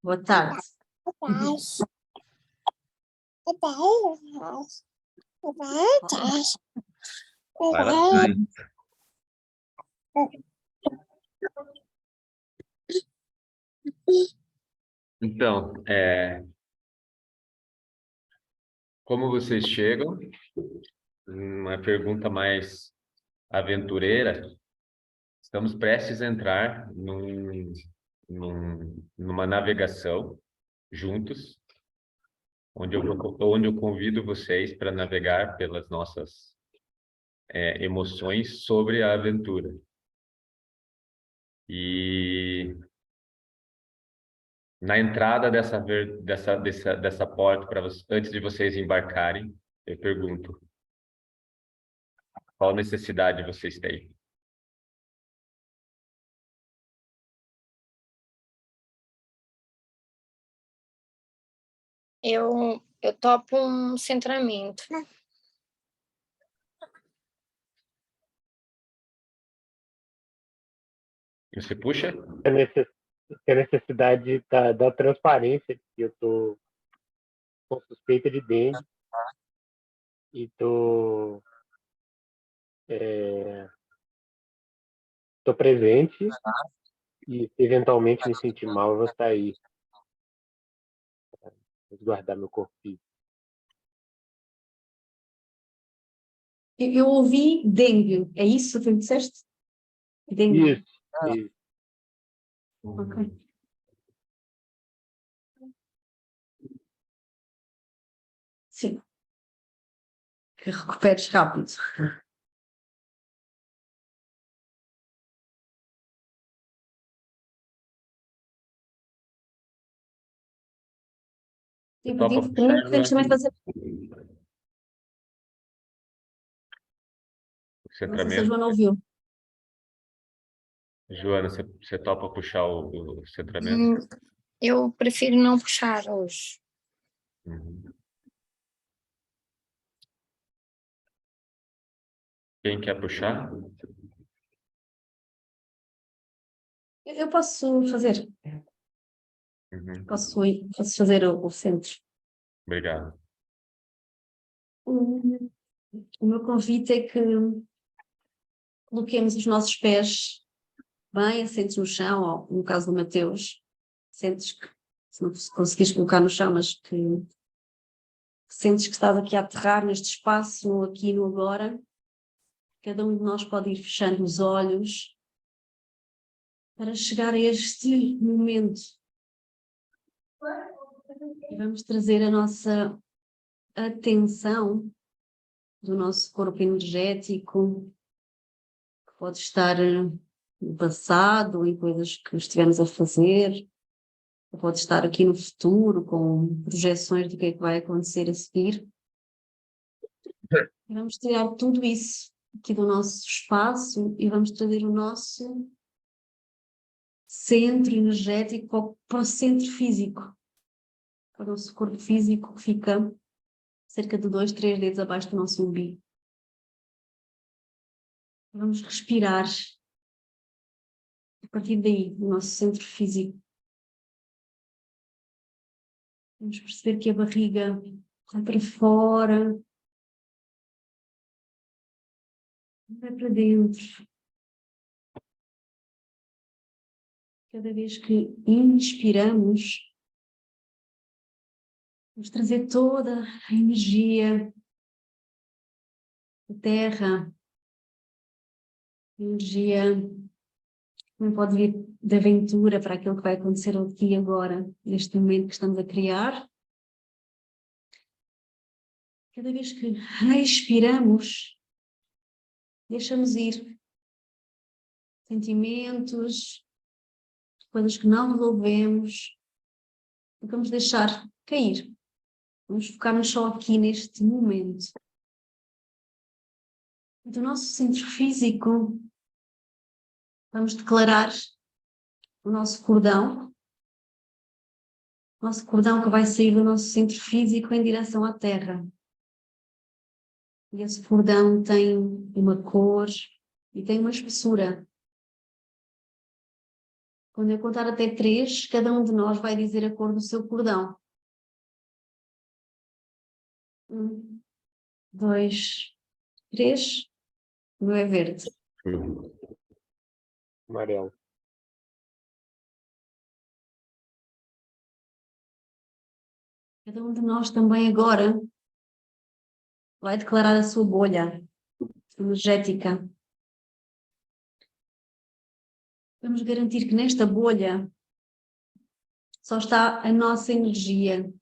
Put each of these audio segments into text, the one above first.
Boa tarde. Vai lá. Então, como vocês chegam? Uma pergunta mais aventureira. Estamos prestes a entrar numa navegação juntos, onde eu convido vocês para navegar pelas nossas emoções sobre a aventura. E na entrada dessa porta, antes de vocês embarcarem, eu pergunto: qual necessidade vocês têm? Eu topo um centramento. Você puxa? A necessidade da transparência, que eu tô com suspeita de dengue e tô presente e eventualmente me sentir mal, eu vou sair, resguardar meu corpo físico. Eu ouvi dengue, é isso que me disseste? Dengue. Isso. Ok. Sim. Que recuperes rápido. Sim, podemos também fazer. Não sei se a Joana ouviu. Joana, você topa puxar o centramento? Eu prefiro não puxar hoje. Uhum. Quem quer puxar? Eu posso fazer. Uhum. Posso fazer o centro. Obrigado. O meu convite é que coloquemos os nossos pés bem assentes no chão, ou no caso do Mateus, sentes que, se não conseguires colocar no chão, mas que sentes que estás aqui a aterrar neste espaço, no aqui e no agora. Cada um de nós pode ir fechando os olhos para chegar a este momento. E vamos trazer a nossa atenção do nosso corpo energético, que pode estar no passado, em coisas que estivemos a fazer, ou pode estar aqui no futuro, com projeções do que é que vai acontecer a seguir. E vamos tirar tudo isso aqui do nosso espaço e vamos trazer o nosso centro energético para o centro físico, para o nosso corpo físico, que fica cerca de 2, 3 dedos abaixo do nosso umbigo. Vamos respirar a partir daí, do nosso centro físico. Vamos perceber que a barriga vai para fora, vai para dentro. Cada vez que inspiramos, vamos trazer toda a energia da terra, energia não pode vir de aventura para aquilo que vai acontecer aqui e agora, neste momento que estamos a criar. Cada vez que respiramos, deixamos ir sentimentos, coisas que não resolvemos, e vamos deixar cair. Vamos focar-nos só aqui neste momento. Do nosso centro físico, vamos declarar o nosso cordão que vai sair do nosso centro físico em direção à Terra. E esse cordão tem uma cor e tem uma espessura. Quando eu contar até 3, cada um de nós vai dizer a cor do seu cordão. 1, 2, 3. O meu é verde. Amarelo. Cada um de nós também agora vai declarar a sua bolha energética. Vamos garantir que nesta bolha só está a nossa energia.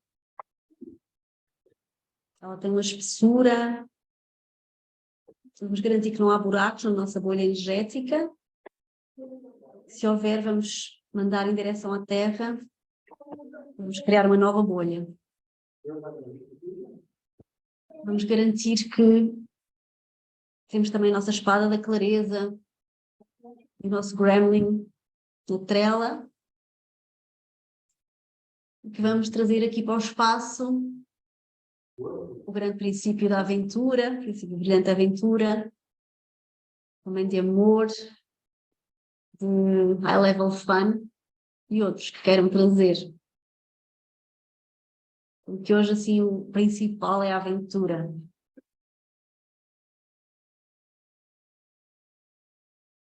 Ela tem uma espessura. Vamos garantir que não há buracos na nossa bolha energética. Se houver, vamos mandar em direção à Terra. Vamos criar uma nova bolha. Vamos garantir que temos também a nossa espada da clareza, o nosso gremlin, o Trela, que vamos trazer aqui para o espaço o grande princípio da aventura, princípio brilhante da aventura, também de amor, de high level fun e outros que queiram trazer. Porque hoje assim o principal é a aventura.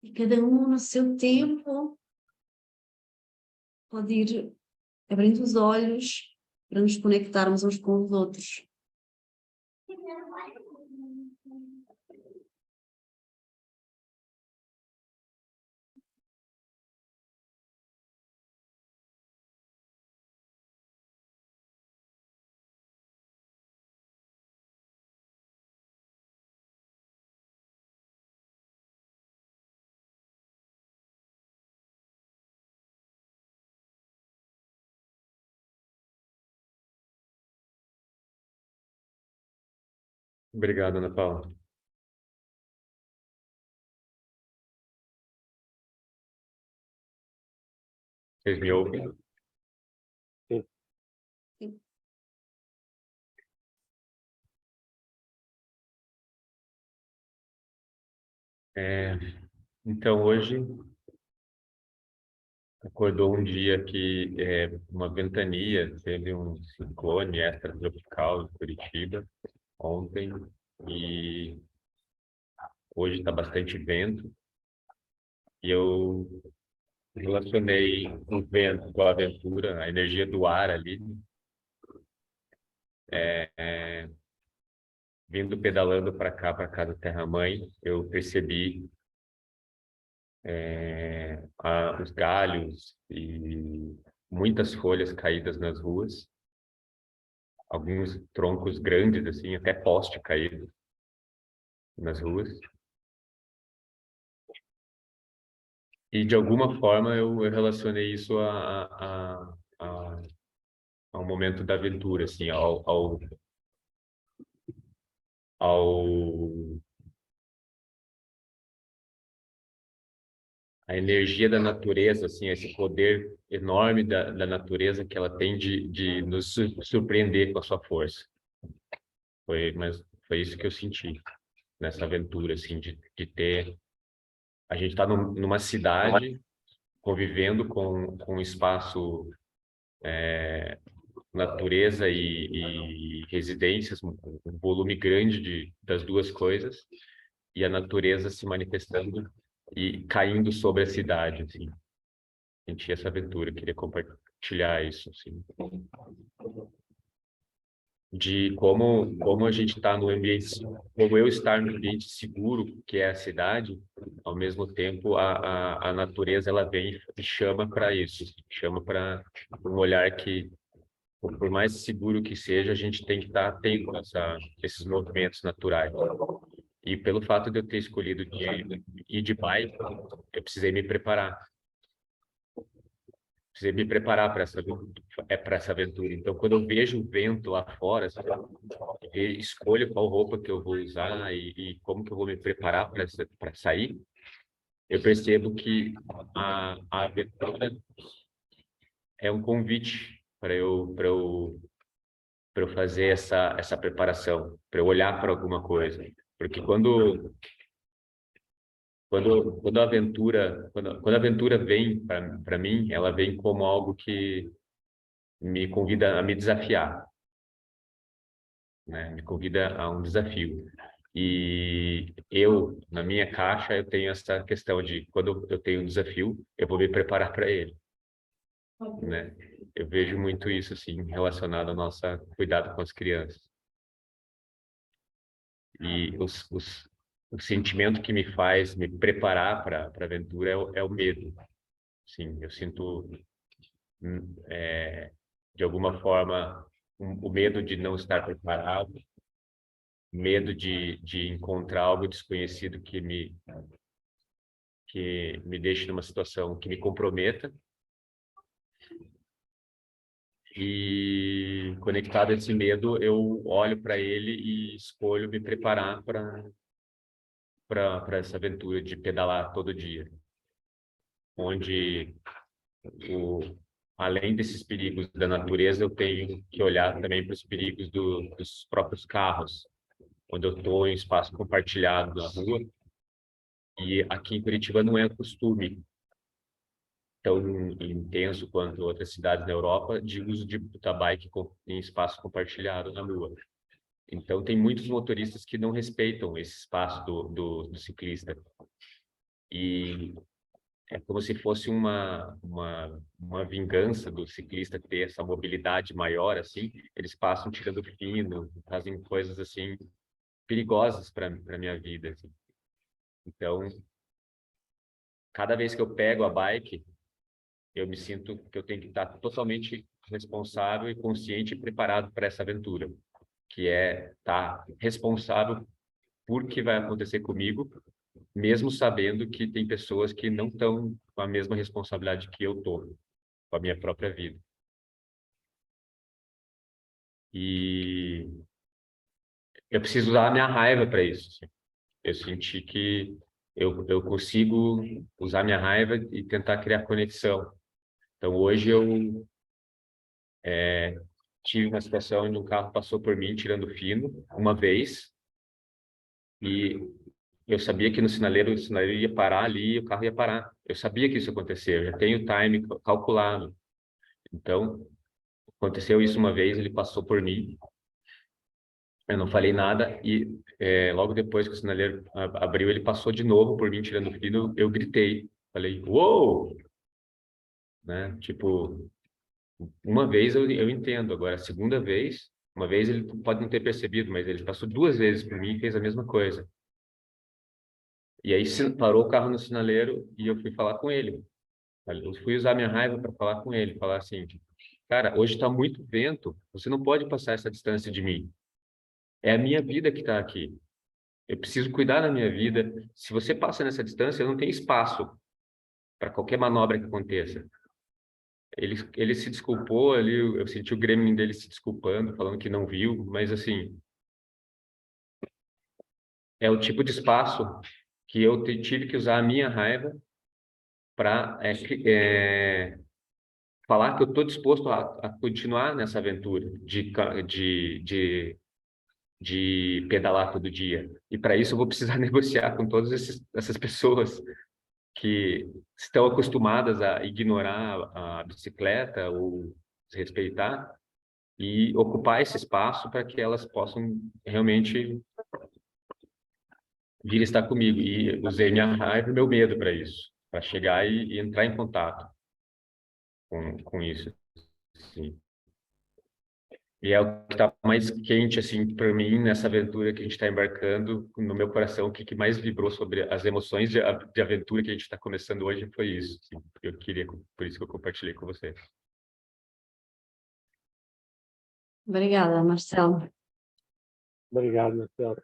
E cada um no seu tempo pode ir abrindo os olhos para nos conectarmos uns com os outros. Obrigado, Ana Paula. Vocês me ouvem? Sim. Sim. Então, hoje acordou um dia que uma ventania, teve um ciclone extratropical em Curitiba ontem e hoje está bastante vento e eu relacionei o vento com a aventura, a energia do ar ali, vindo pedalando para cá, para casa da Terra-mãe, eu percebi os galhos e muitas folhas caídas nas ruas, alguns troncos grandes, assim, até poste caído nas ruas. E, de alguma forma, eu relacionei isso ao momento da aventura, assim, a energia da natureza, assim, esse poder enorme da natureza que ela tem de nos surpreender com a sua força. Mas foi isso que eu senti nessa aventura, assim, de ter... A gente está numa cidade convivendo com um espaço, natureza e residências, um volume grande das duas coisas, e a natureza se manifestando e caindo sobre a cidade, assim. Senti essa aventura, queria compartilhar isso, assim. De como a gente está no ambiente, como eu estar no ambiente seguro, que é a cidade, ao mesmo tempo a natureza ela vem e chama para isso, chama para um olhar que, por mais seguro que seja, a gente tem que estar atento a esses movimentos naturais. E pelo fato de eu ter escolhido ir de bike, eu precisei me preparar. Precisei me preparar para essa aventura. Então, quando eu vejo o vento lá fora, assim, escolho qual roupa que eu vou usar e como que eu vou me preparar para sair, eu percebo que a aventura é um convite para eu fazer essa preparação, para eu olhar para alguma coisa. Porque quando quando a aventura vem para mim, ela vem como algo que me convida a me desafiar, né? Me convida a um desafio. E eu, na minha caixa, eu tenho essa questão de quando eu tenho um desafio, eu vou me preparar para ele, né? Eu vejo muito isso assim relacionado ao nosso cuidado com as crianças. E o sentimento que me faz me preparar para a aventura é o medo. Sim, eu sinto de alguma forma o medo de não estar preparado, medo de encontrar algo desconhecido que me deixe numa situação que me comprometa. E conectado a esse medo, eu olho para ele e escolho me preparar para essa aventura de pedalar todo dia, onde além desses perigos da natureza, eu tenho que olhar também para os perigos dos próprios carros, onde eu estou em espaço compartilhado na rua. E aqui em Curitiba não é costume tão intenso quanto outras cidades na Europa de uso de bike em espaço compartilhado na rua. Então, tem muitos motoristas que não respeitam esse espaço do ciclista. E é como se fosse uma vingança do ciclista ter essa mobilidade maior, assim. Eles passam tirando fino, fazem coisas, assim, perigosas para a minha vida, assim. Então, cada vez que eu pego a bike, eu me sinto que eu tenho que estar totalmente responsável e consciente e preparado para essa aventura, que é estar responsável por que vai acontecer comigo, mesmo sabendo que tem pessoas que não estão com a mesma responsabilidade que eu estou com a minha própria vida. E eu preciso usar a minha raiva para isso. Assim. Eu senti que eu consigo usar a minha raiva e tentar criar conexão. Então, hoje eu tive uma situação onde um carro passou por mim tirando fino uma vez e eu sabia que no sinaleiro o sinaleiro ia parar ali e o carro ia parar. Eu sabia que isso ia acontecer, eu já tenho o time calculado. Então, aconteceu isso uma vez, ele passou por mim, eu não falei nada e logo depois que o sinaleiro abriu, ele passou de novo por mim tirando fino, eu gritei. Falei, uou! Né? Tipo, uma vez eu entendo, agora a segunda vez, uma vez ele pode não ter percebido, mas ele passou duas vezes por mim e fez a mesma coisa. E aí parou o carro no sinaleiro e eu fui falar com ele. Eu fui usar minha raiva para falar com ele, falar assim, cara, hoje está muito vento, você não pode passar essa distância de mim. É a minha vida que está aqui. Eu preciso cuidar da minha vida. Se você passa nessa distância, eu não tenho espaço para qualquer manobra que aconteça. Ele se desculpou ali, eu senti o gremlin dele se desculpando, falando que não viu, mas assim, é o tipo de espaço que eu tive que usar a minha raiva para falar que eu estou disposto a continuar nessa aventura de pedalar todo dia. E para isso eu vou precisar negociar com todas essas pessoas que estão acostumadas a ignorar a bicicleta ou desrespeitar e ocupar esse espaço para que elas possam realmente vir estar comigo. E usei minha raiva e meu medo para isso, para chegar e entrar em contato com isso. Sim. E é o que está mais quente, assim, para mim, nessa aventura que a gente está embarcando, no meu coração, o que mais vibrou sobre as emoções de aventura que a gente está começando hoje foi isso. Assim. Eu queria, por isso que eu compartilhei com você. Obrigada, Marcelo. Obrigado, Marcelo.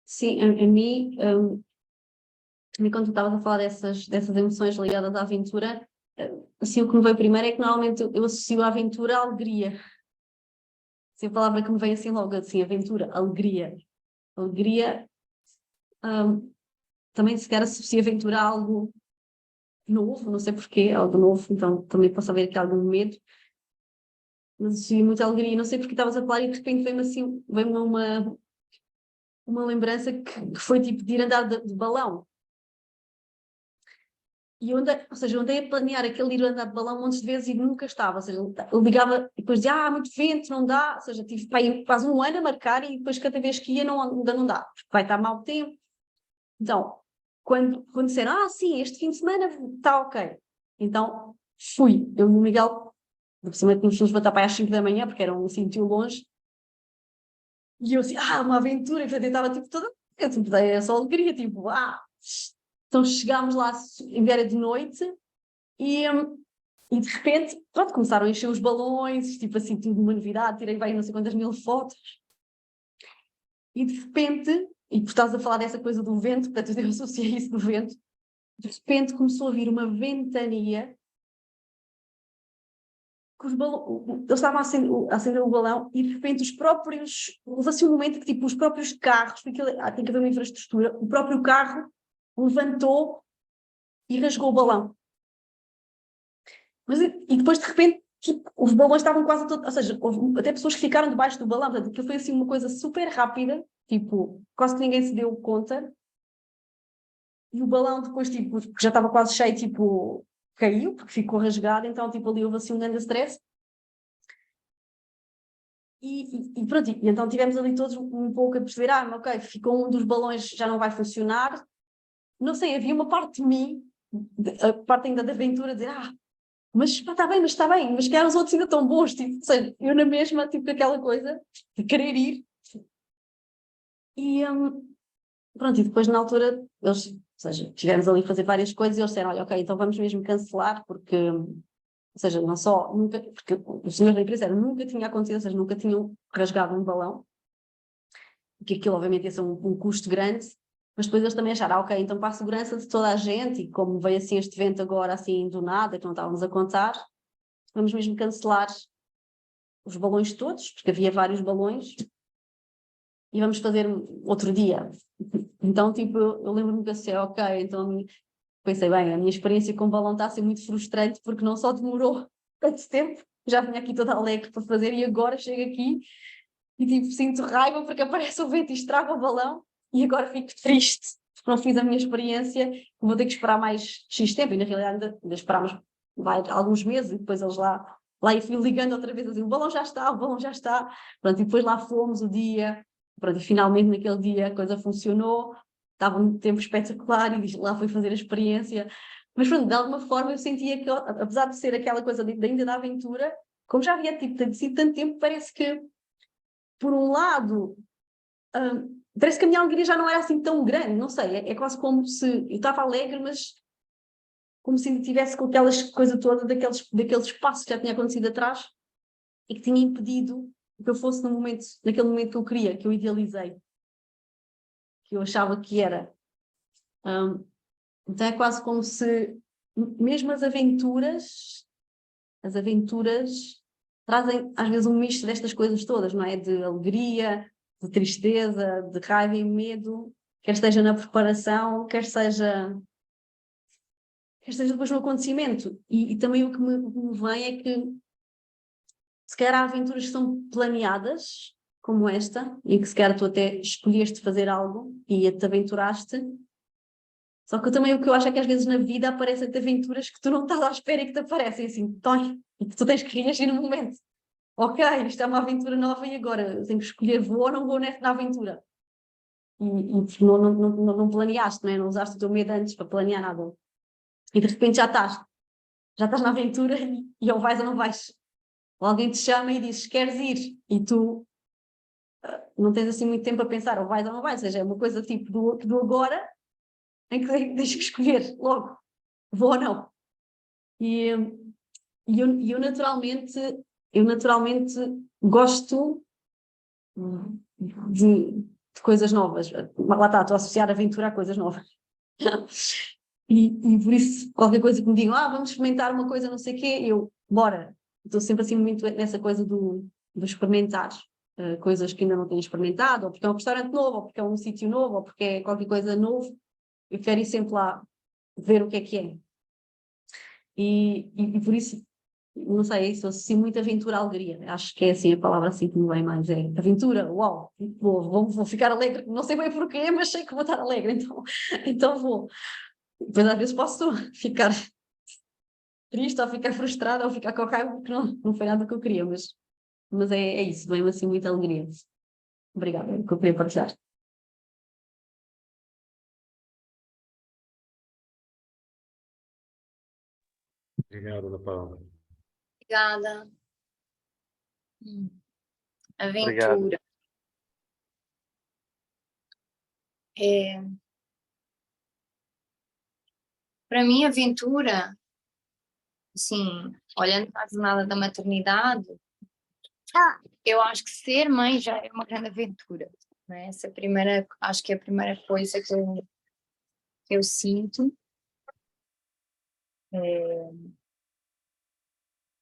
Sim, a mim, quando tu estavas a falar dessas emoções ligadas à aventura, assim, o que me veio primeiro é que normalmente eu associo a aventura à alegria. Assim, a palavra que me vem assim logo, assim, aventura, alegria. Alegria, também se calhar associa aventura a algo novo, não sei porquê, algo novo, então também posso haver aqui algum medo. mas tive muita alegria, não sei porque estavas a falar e de repente veio-me assim, veio-me uma lembrança que foi tipo de ir andar de balão. E eu andei, ou seja, eu andei a planear aquele ir andar de balão montes de vezes e nunca estava, ou seja, eu ligava e depois dizia, muito vento, não dá, ou seja, tive quase um ano a marcar e depois cada vez que ia ainda não dá, porque vai estar mau tempo. Então, quando disseram, sim, este fim de semana está ok, então fui, eu e o Miguel, por cima tínhamos de nos levantar para aí às 5 da manhã, porque era um sítio longe, e eu assim, uma aventura, e portanto eu estava tipo toda, eu tipo, era só alegria, tipo, Então chegámos lá em era de noite e de repente, pronto, começaram a encher os balões, tipo assim, tudo uma novidade, tirei bem não sei quantas mil fotos. E de repente, e por estás a falar dessa coisa do vento, portanto eu associei isso do vento, de repente começou a vir uma ventania que os balões, eles estavam a acender o balão e de repente houve assim um momento que tipo os próprios carros, porque tem que haver uma infraestrutura, o próprio carro levantou e rasgou o balão. E depois, de repente, tipo, os balões estavam quase todos... Ou seja, houve até pessoas que ficaram debaixo do balão. Portanto, aquilo foi assim uma coisa super rápida. Tipo, quase que ninguém se deu conta. E o balão depois, tipo, já estava quase cheio, tipo, caiu, porque ficou rasgado. Então, tipo, ali houve assim um grande stress. E pronto, e então tivemos ali todos um pouco a perceber, ok, ficou um dos balões, já não vai funcionar. Não sei, havia uma parte de mim, a parte ainda da aventura, dizer, mas está bem, mas que os outros ainda estão bons, tipo, ou seja, eu na mesma, tipo, aquela coisa de querer ir. E pronto, e depois na altura, eles, ou seja, tivemos ali a fazer várias coisas e eles disseram, olha, ok, então vamos mesmo cancelar, porque, ou seja, não só, nunca, porque os senhores da empresa nunca tinha acontecido, ou seja, nunca tinham rasgado um balão, que aquilo obviamente ia ser um custo grande, mas depois eles também acharam, ok, então para a segurança de toda a gente, e como veio assim este evento agora assim do nada, que não estávamos a contar, vamos mesmo cancelar os balões todos, porque havia vários balões, e vamos fazer outro dia. Então, tipo, eu lembro-me que assim, ok, então pensei, bem, a minha experiência com o balão está a ser muito frustrante, porque não só demorou tanto tempo, já vinha aqui toda alegre para fazer, e agora chego aqui e tipo, sinto raiva porque aparece o vento e estraga o balão, e agora fico triste porque não fiz a minha experiência, vou ter que esperar mais X tempo, e na realidade ainda esperámos alguns meses, e depois eles lá e fui ligando outra vez assim, o balão já está, pronto, e depois lá fomos o dia, pronto, e finalmente naquele dia a coisa funcionou, estava um tempo espetacular, e lá fui fazer a experiência, mas pronto, de alguma forma eu sentia que, apesar de ser aquela coisa ainda da aventura, como já havia tipo, sido tanto tempo, parece que por um lado, parece que a minha alegria já não era assim tão grande, não sei, é quase como se eu estava alegre, mas como se ainda tivesse com aquelas coisa toda daqueles passos que já tinha acontecido atrás e que tinha impedido que eu fosse naquele momento que eu queria, que eu idealizei, que eu achava que era. Então é quase como se mesmo as aventuras trazem às vezes um misto destas coisas todas, não é? De alegria, de tristeza, de raiva e medo, quer esteja na preparação, quer seja depois no acontecimento. E também o que me vem é que se calhar há aventuras que são planeadas, como esta, em que se calhar tu até escolheste fazer algo e te aventuraste, só que também o que eu acho é que às vezes na vida aparecem-te aventuras que tu não estás à espera e que te aparecem assim, e que tu tens que reagir no momento. Ok, isto é uma aventura nova e agora eu tenho que escolher vou ou não vou na aventura. E não planeaste, não é? Não usaste o teu medo antes para planear nada. E de repente já estás na aventura e ou vais ou não vais. Ou alguém te chama e diz, queres ir? E tu não tens assim muito tempo a pensar, ou vais ou não vais. Ou seja, é uma coisa tipo do agora, em que tens que escolher logo, vou ou não. E eu naturalmente gosto de coisas novas. Lá está, estou a associar a aventura a coisas novas. E por isso, qualquer coisa que me digam, vamos experimentar uma coisa, não sei o quê, bora. Estou sempre assim muito nessa coisa do experimentar coisas que ainda não tenho experimentado, ou porque é um restaurante novo, ou porque é um sítio novo, ou porque é qualquer coisa novo. Eu quero ir sempre lá ver o que é que é. E por isso, não sei, isso associo muito aventura à alegria. Acho que é assim a palavra assim que me vem mais, é aventura, uau, vou ficar alegre, não sei bem porquê, mas sei que vou estar alegre, então, então vou. Depois às vezes posso ficar triste, ou ficar frustrada, ou ficar com raiva, porque não foi nada que eu queria, mas é isso, vem-me assim muita alegria. Obrigada, é o que eu queria partilhar. Obrigado, Ana Paula. Obrigada. Obrigado. Aventura. É, para mim, aventura, assim, olhando para a jornada da maternidade, eu acho que ser mãe já é uma grande aventura. Né? Essa é a primeira, acho que é a primeira coisa que eu sinto.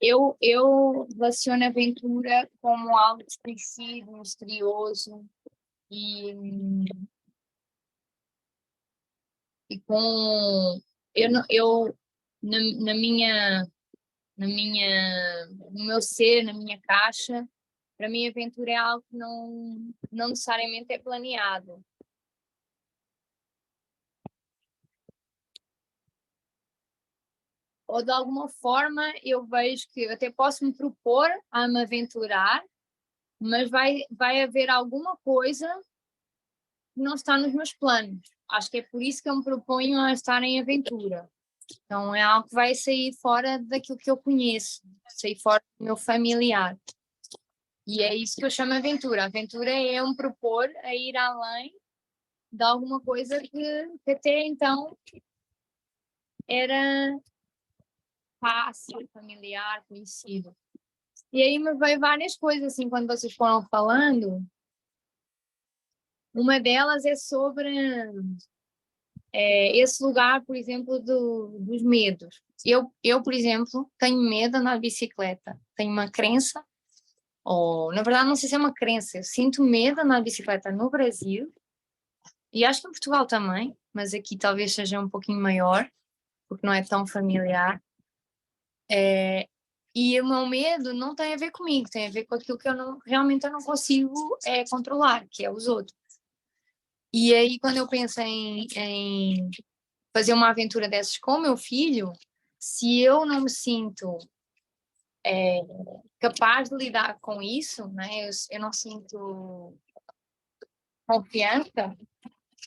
Eu relaciono a aventura como algo desconhecido, misterioso e, e com eu, na minha no meu ser, na minha caixa, para mim aventura é algo que não necessariamente é planeado. Ou de alguma forma eu vejo que eu até posso me propor a me aventurar, mas vai haver alguma coisa que não está nos meus planos. Acho que é por isso que eu me proponho a estar em aventura. Então é algo que vai sair fora daquilo que eu conheço, sair fora do meu familiar. E é isso que eu chamo aventura. A aventura é eu me propor a ir além de alguma coisa que até então era fácil, familiar, conhecido. E aí me veio várias coisas, assim, quando vocês foram falando. Uma delas é sobre esse lugar, por exemplo, dos medos. Eu, por exemplo, tenho medo de andar de bicicleta. Tenho uma crença, ou na verdade não sei se é uma crença, eu sinto medo de andar de bicicleta no Brasil, e acho que em Portugal também, mas aqui talvez seja um pouquinho maior, porque não é tão familiar. E o meu medo não tem a ver comigo, tem a ver com aquilo que realmente eu não consigo controlar, que é os outros. E aí, quando eu penso em fazer uma aventura dessas com o meu filho, se eu não me sinto capaz de lidar com isso, né? Eu não sinto confiança,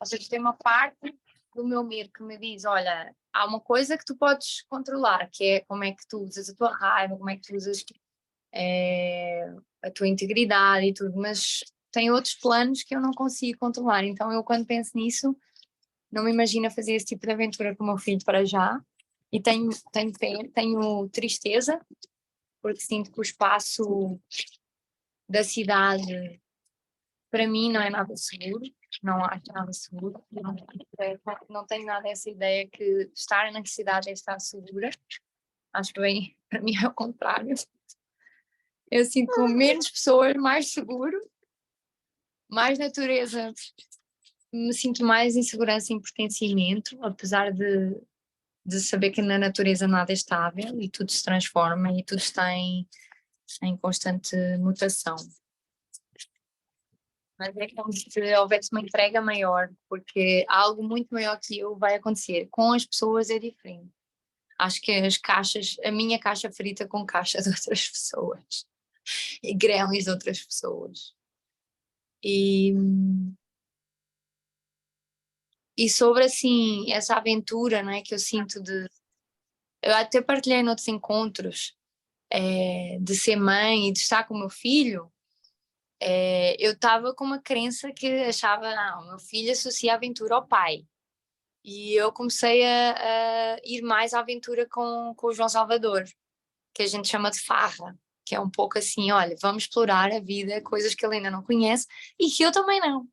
ou seja, tem uma parte do meu medo que me diz, olha, há uma coisa que tu podes controlar, que é como é que tu usas a tua raiva, como é que tu usas a tua integridade e tudo, mas tem outros planos que eu não consigo controlar, então eu quando penso nisso, não me imagino fazer esse tipo de aventura com o meu filho para já, e tenho tristeza, porque sinto que o espaço da cidade, para mim, não é nada seguro, não acho nada seguro, não tenho nada essa ideia que estar na cidade é estar segura, acho que bem, para mim é o contrário. Eu sinto com menos pessoas, mais seguro, mais natureza, me sinto mais em segurança e em pertencimento, apesar de saber que na natureza nada é estável e tudo se transforma e tudo está em constante mutação. Mas é como se houvesse uma entrega maior, porque algo muito maior que eu vai acontecer. Com as pessoas é diferente. Acho que a minha caixa frita com caixa de outras pessoas e grelos de outras pessoas. E sobre assim, essa aventura, não é, que eu sinto eu até partilhei noutros encontros de ser mãe e de estar com o meu filho. Eu estava com uma crença que achava, não, o meu filho associa a aventura ao pai. E eu comecei a ir mais à aventura com o João Salvador, que a gente chama de farra, que é um pouco assim, olha, vamos explorar a vida, coisas que ele ainda não conhece e que eu também não.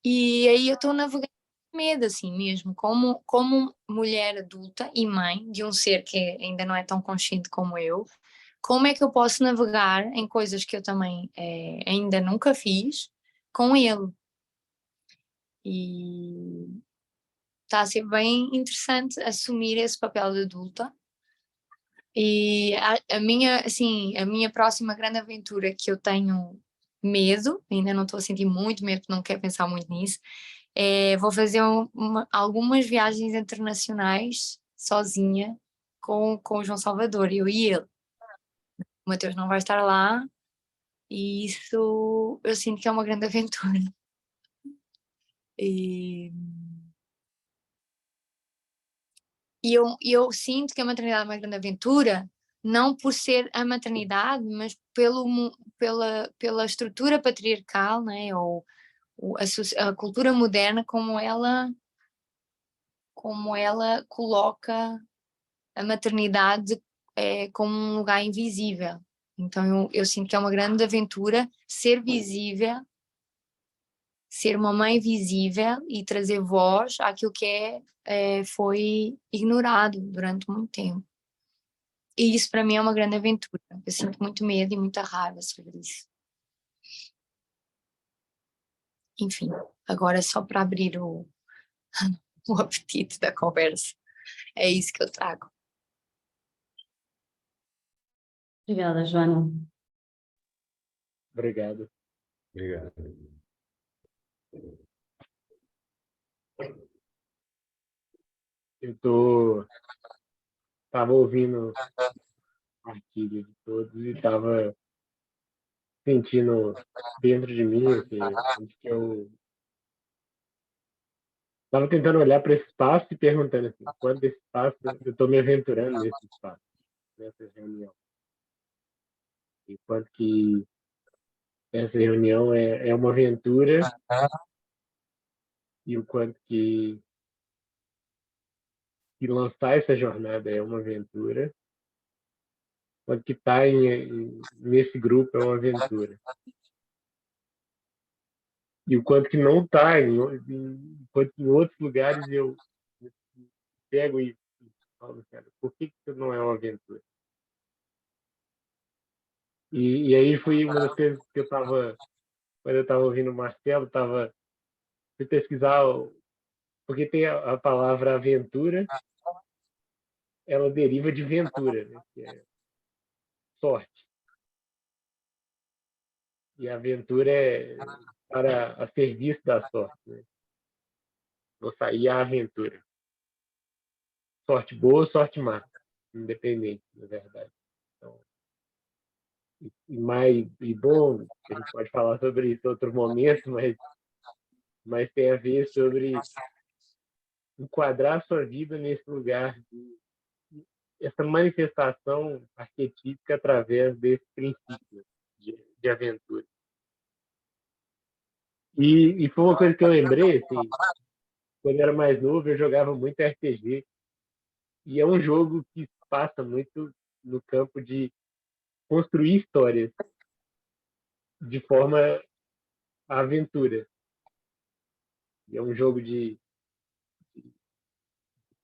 E aí eu estou navegando com medo, assim mesmo, como mulher adulta e mãe de um ser que ainda não é tão consciente como eu, como é que eu posso navegar em coisas que eu também ainda nunca fiz com ele? E está a ser bem interessante assumir esse papel de adulta E a minha próxima grande aventura que eu tenho medo, ainda não estou a sentir muito medo, não quero pensar muito nisso, vou fazer algumas viagens internacionais sozinha com o João Salvador, eu e ele. O Mateus não vai estar lá e isso eu sinto que é uma grande aventura. E, eu sinto que a maternidade é uma grande aventura, não por ser a maternidade, mas pela estrutura patriarcal, né? Ou a cultura moderna, como ela coloca a maternidade como um lugar invisível. Então eu sinto que é uma grande aventura ser visível, ser uma mãe visível e trazer voz àquilo que foi ignorado durante muito tempo. E isso para mim é uma grande aventura. Eu sinto muito medo e muita raiva sobre isso. Enfim, agora só para abrir o apetite da conversa. É isso que eu trago. Obrigada, Joana. Obrigado. Obrigado. Eu tava ouvindo o artigo de todos e tava sentindo dentro de mim, assim, onde que eu tava tentando olhar para esse espaço e perguntando assim, quanto desse espaço eu estou me aventurando nesse espaço, nessa reunião. E quanto que essa reunião é uma aventura e o quanto que lançar essa jornada é uma aventura, quanto que estar nesse grupo é uma aventura. E o quanto que não está enquanto em outros lugares eu pego e falo, cara, por que isso não é uma aventura? E aí foi uma das coisas que quando eu estava ouvindo o Marcelo, fui pesquisar, porque tem a palavra aventura, ela deriva de ventura, né, que é sorte. E a aventura é para a serviço da sorte, né? Vou sair à aventura. Sorte boa, sorte má, independente, na verdade. Então, e bom, a gente pode falar sobre isso em outro momento, mas tem a ver sobre enquadrar a sua vida nesse lugar, essa manifestação arquetípica através desse princípio de aventura. E foi uma coisa que eu lembrei, assim, quando eu era mais novo, eu jogava muito RPG, e é um jogo que passa muito no campo de construir histórias de forma aventura. E é um jogo de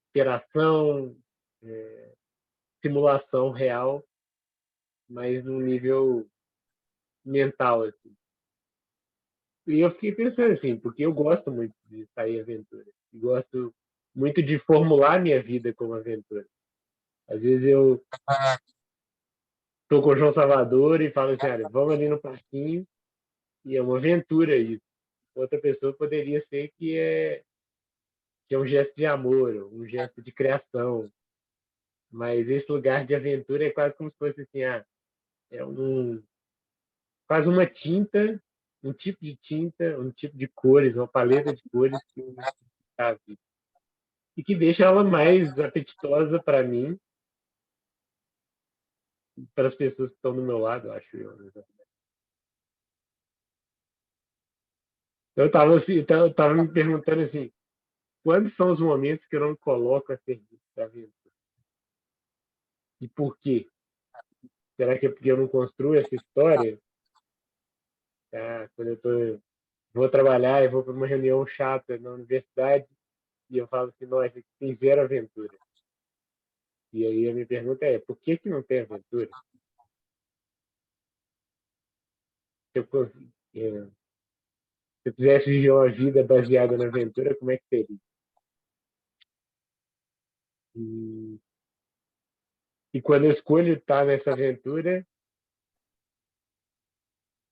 interação, simulação real, mas num nível mental, assim. E eu fiquei pensando assim, porque eu gosto muito de sair aventura. E gosto muito de formular minha vida como aventura. Às vezes eu estou com o João Salvador e falo assim, olha, vamos ali no parquinho, e é uma aventura isso. Outra pessoa poderia ser que é um gesto de amor, um gesto de criação. Mas esse lugar de aventura é quase como se fosse assim, é quase uma tinta, um tipo de tinta, um tipo de cores, uma paleta de cores que sabe, e que deixa ela mais apetitosa para mim, para as pessoas que estão do meu lado, acho eu. Né? Então, eu tava me perguntando assim, quais são os momentos que eu não coloco a serviço da aventura? E por quê? Será que é porque eu não construo essa história? Quando vou trabalhar e vou para uma reunião chata na universidade e eu falo assim, nossa, aqui tem zero aventura. E aí a minha pergunta é, por que não tem aventura? Se eu quisesse viver uma vida baseada na aventura, como é que seria? E E quando eu escolho estar nessa aventura,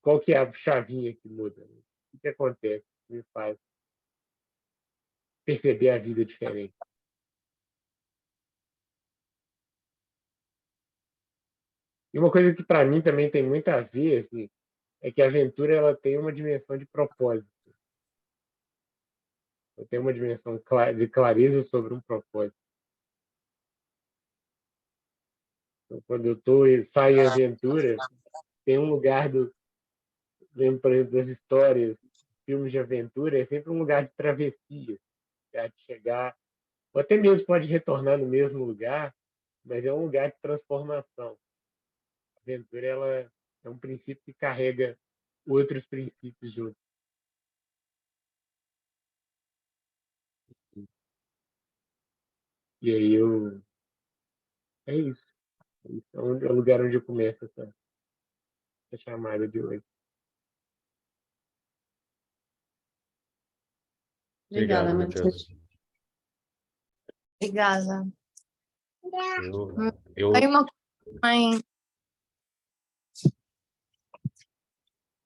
qual que é a chavinha que muda? O que acontece? Me faz perceber a vida diferente. E uma coisa que para mim também tem muito a ver, assim, é que a aventura ela tem uma dimensão de propósito. Ela tem uma dimensão de clareza sobre um propósito. Então, quando saio em aventura, tem um lugar lembro, por exemplo, das histórias, filmes de aventura, é sempre um lugar de travessia, lugar de chegar, ou até mesmo pode retornar no mesmo lugar, mas é um lugar de transformação. A aventura ela é um princípio que carrega outros princípios juntos. E aí é isso. É o lugar onde eu começo essa chamada de hoje. Obrigada, Obrigado, Matheus. Matheus. Obrigada. Eu Tem uma mãe.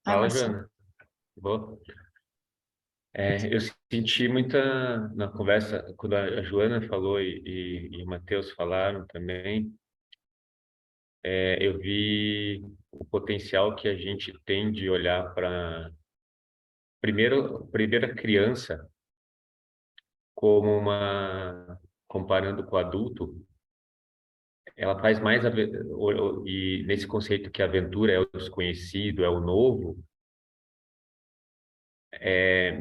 Ai, fala, Marcelo. Joana. Boa. Eu senti muita na conversa, quando a Joana falou e o Matheus falaram também, eu vi o potencial que a gente tem de olhar para primeira criança como comparando com o adulto, ela faz mais e nesse conceito que a aventura é o desconhecido, é o novo.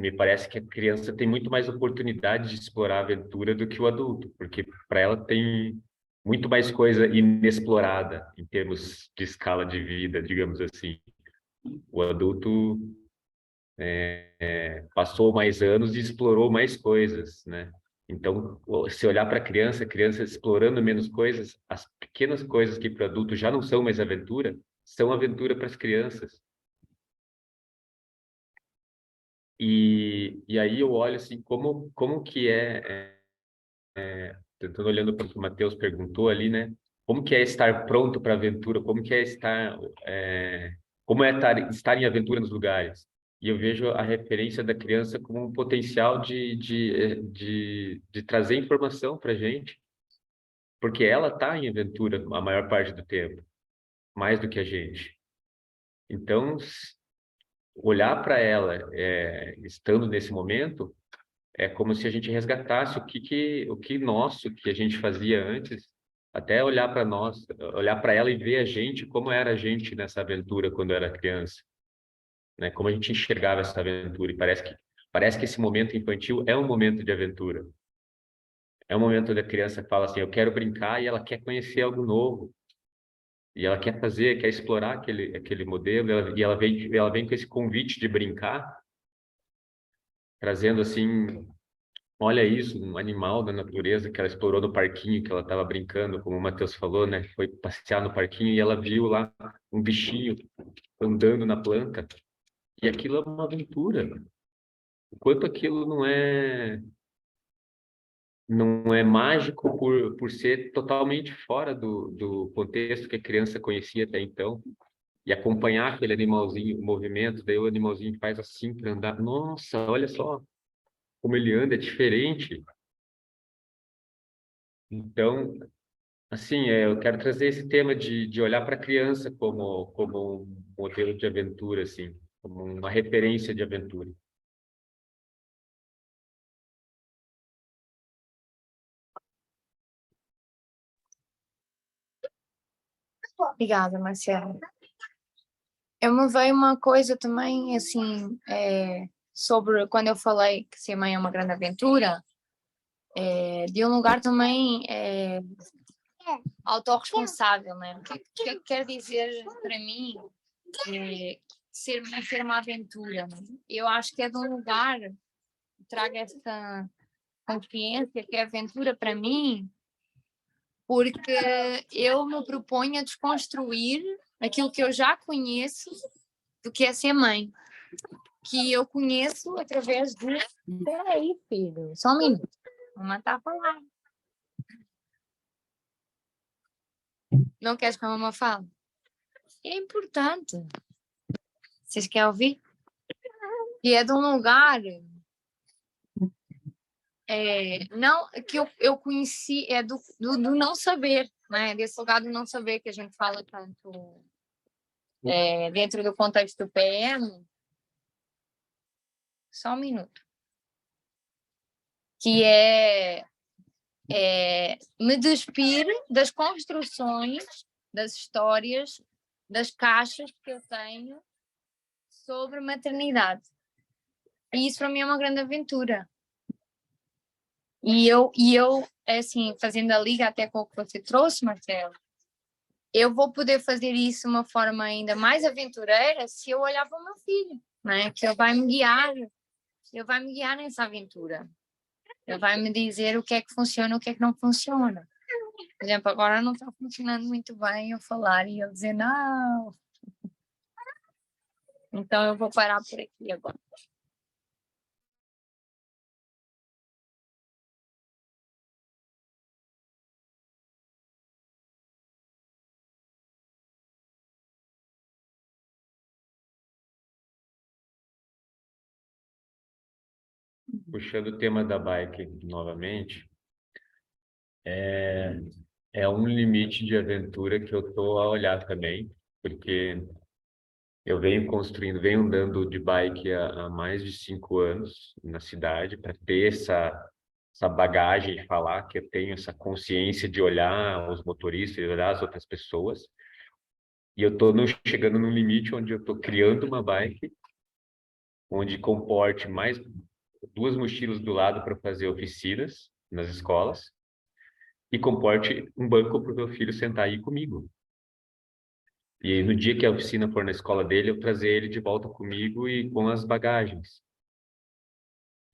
Me parece que a criança tem muito mais oportunidade de explorar a aventura do que o adulto, porque para ela tem muito mais coisa inexplorada em termos de escala de vida, digamos assim. O adulto passou mais anos e explorou mais coisas, né? Então, se olhar para a criança explorando menos coisas, as pequenas coisas que para o adulto já não são mais aventura, são aventura para as crianças. E aí eu olho assim, como que tentando olhando para o que o Matheus perguntou ali, né? Como que é estar pronto para a aventura? Como que é como é estar em aventura nos lugares? E eu vejo a referência da criança como um potencial de trazer informação para a gente, porque ela está em aventura a maior parte do tempo, mais do que a gente. Então, olhar para ela, estando nesse momento, é como se a gente resgatasse o que nosso que a gente fazia antes, até olhar para nós, olhar para ela e ver a gente como era a gente nessa aventura quando era criança, né? Como a gente enxergava essa aventura e parece que esse momento infantil é um momento de aventura. É um momento da criança que fala assim, eu quero brincar e ela quer conhecer algo novo. E ela quer quer explorar aquele modelo, e ela vem com esse convite de brincar, trazendo assim, olha isso, um animal da natureza que ela explorou no parquinho, que ela estava brincando, como o Matheus falou, né? Foi passear no parquinho e ela viu lá um bichinho andando na planta. E aquilo é uma aventura. O quanto aquilo não é mágico por ser totalmente fora do contexto que a criança conhecia até então. E acompanhar aquele animalzinho, o movimento, daí o animalzinho faz assim para andar. Nossa, olha só como ele anda, é diferente. Então, assim, eu quero trazer esse tema de olhar para a criança como um modelo de aventura, assim, como uma referência de aventura. Obrigada, Marcelo. Eu me veio uma coisa também, assim, sobre quando eu falei que ser mãe é uma grande aventura, de um lugar também autorresponsável, né? O que é que quer dizer para mim ser uma aventura? Né? Eu acho que é de um lugar que traga essa consciência que é aventura para mim, porque eu me proponho a desconstruir aquilo que eu já conheço do que é ser mãe, que eu conheço através de... Peraí, filho, só um minuto. Vou matar a falar. Não queres que a mamãe fale? É importante. Vocês querem ouvir? E é de um lugar não, que eu conheci, é do não saber, né? Desse lugar do não saber que a gente fala tanto dentro do contexto do PM. Só um minuto. Que me despir das construções, das histórias, das caixas que eu tenho sobre maternidade. E isso para mim é uma grande aventura. E eu assim, fazendo a liga até com o que você trouxe, Marcelo, eu vou poder fazer isso de uma forma ainda mais aventureira se eu olhar para o meu filho, né? Que ele vai me guiar nessa aventura. Ele vai me dizer o que é que funciona, o que é que não funciona. Por exemplo, agora não está funcionando muito bem eu falar e ele dizer não. Então eu vou parar por aqui agora. Puxando o tema da bike novamente, é um limite de aventura que eu estou a olhar também, porque eu venho andando de bike há mais de 5 anos na cidade, para ter essa bagagem de falar que eu tenho essa consciência de olhar os motoristas, de olhar as outras pessoas. E eu estou chegando num limite onde eu estou criando uma bike onde comporte mais 2 mochilas do lado para fazer oficinas nas escolas e comporte um banco para o meu filho sentar aí comigo. E aí, no dia que a oficina for na escola dele, eu trazer ele de volta comigo e com as bagagens.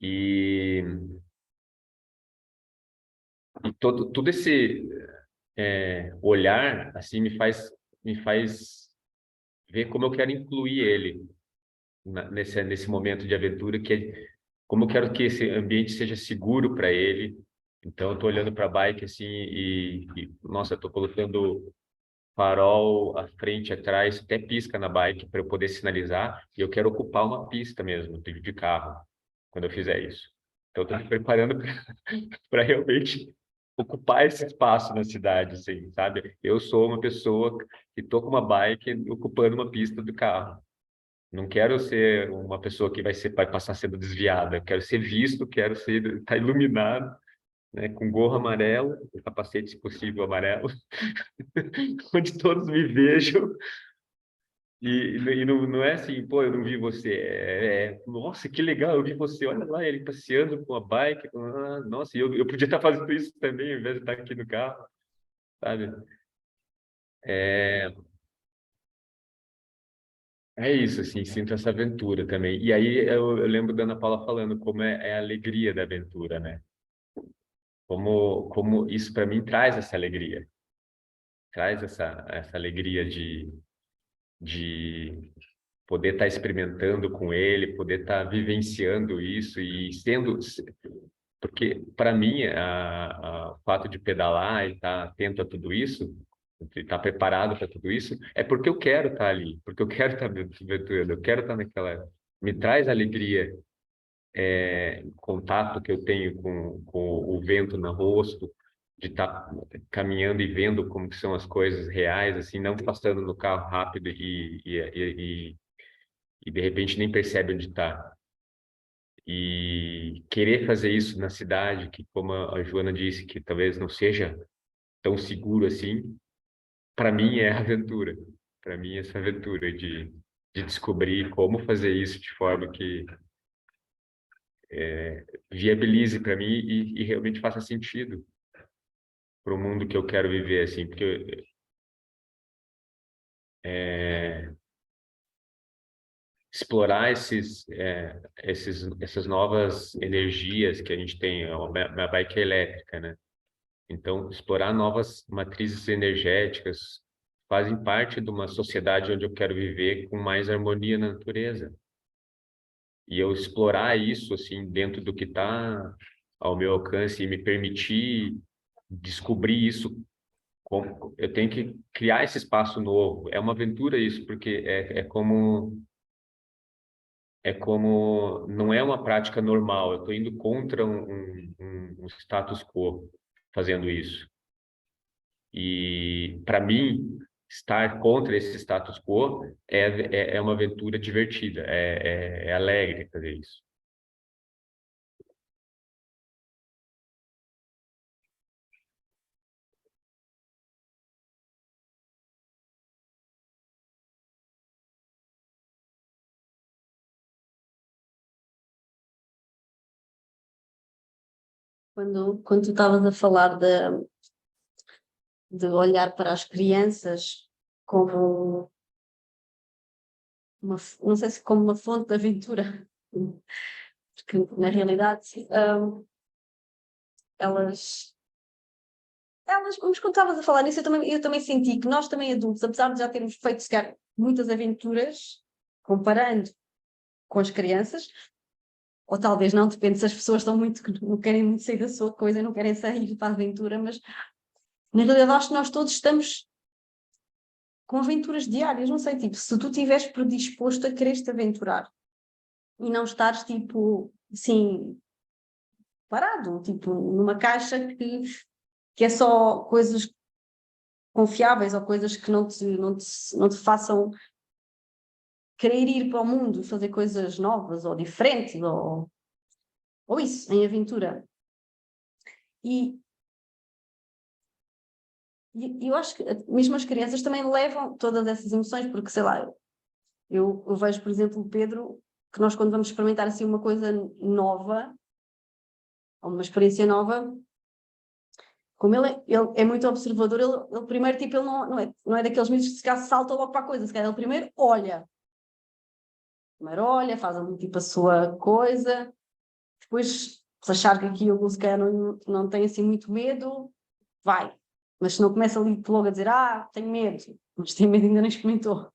E todo esse olhar assim me faz ver como eu quero incluir ele nesse momento de aventura, que é como eu quero que esse ambiente seja seguro para ele. Então, eu estou olhando para a bike assim nossa, estou colocando farol à frente, atrás, até pisca na bike para eu poder sinalizar. E eu quero ocupar uma pista mesmo de carro quando eu fizer isso. Então, estou me preparando para realmente ocupar esse espaço na cidade, assim, sabe? Eu sou uma pessoa que estou com uma bike ocupando uma pista do carro. Não quero ser uma pessoa que vai passar sendo desviada. Eu quero ser visto, quero estar iluminado, né, com gorro amarelo, capacete, se possível, amarelo, onde todos me vejam. E não é assim, pô, eu não vi você. Nossa, que legal, eu vi você. Olha lá, ele passeando com a bike. Nossa, eu podia estar fazendo isso também, ao invés de estar aqui no carro, sabe? É, é isso, assim, sinto essa aventura também. E aí eu lembro da Ana Paula falando como é a alegria da aventura, né? Como isso para mim traz essa alegria. Traz essa alegria de poder estar experimentando com ele, poder estar vivenciando isso e sendo... Porque, para mim, o fato de pedalar e estar atento a tudo isso, estar preparado para tudo isso, é porque eu quero estar ali, porque eu quero estar me aventurando, eu quero estar naquela... Me traz alegria, contato que eu tenho com o vento no rosto, de estar caminhando e vendo como que são as coisas reais, assim, não passando no carro rápido e de repente nem percebe onde está. E querer fazer isso na cidade, que como a Joana disse, que talvez não seja tão seguro assim, para mim é aventura. Para mim é essa aventura de descobrir como fazer isso de forma que viabilize para mim e realmente faça sentido para o mundo que eu quero viver, assim, porque explorar essas novas energias que a gente tem, a minha bike é elétrica, né? Então, explorar novas matrizes energéticas fazem parte de uma sociedade onde eu quero viver com mais harmonia na natureza. E eu explorar isso, assim, dentro do que está ao meu alcance e me permitir descobrir isso eu tenho que criar esse espaço novo. É uma aventura isso, porque não é uma prática normal. Eu estou indo contra um status quo fazendo isso. E para mim, estar contra esse status quo é uma aventura divertida, é alegre fazer isso. Quando tu estavas a falar de olhar para as crianças como não sei se como uma fonte de aventura, porque na realidade elas, mas quando estavas a falar nisso, eu também senti que nós também adultos, apesar de já termos feito se calhar, muitas aventuras, comparando com as crianças, ou talvez não, depende se as pessoas estão muito, não querem muito sair da sua coisa, não querem sair para a aventura, mas na realidade acho que nós todos estamos com aventuras diárias, não sei, tipo, se tu estiveres predisposto a quereres te aventurar e não estares, tipo, assim, parado, tipo, numa caixa que é só coisas confiáveis ou coisas que não te façam querer ir para o mundo, fazer coisas novas ou diferentes, ou isso, em aventura. E eu acho que mesmo as crianças também levam todas essas emoções, porque, sei lá, eu vejo, por exemplo, o Pedro, que nós quando vamos experimentar assim uma coisa nova, ou uma experiência nova, como ele é muito observador, ele primeiro, tipo, ele não é daqueles miúdos que se calhar salta logo para a coisa, se calhar ele primeiro olha. Primeiro olha, faz ali tipo a sua coisa, depois se achar que aquilo se calhar não tem assim muito medo, vai. Mas se não começa ali logo a dizer, tenho medo, mas tem medo ainda não experimentou.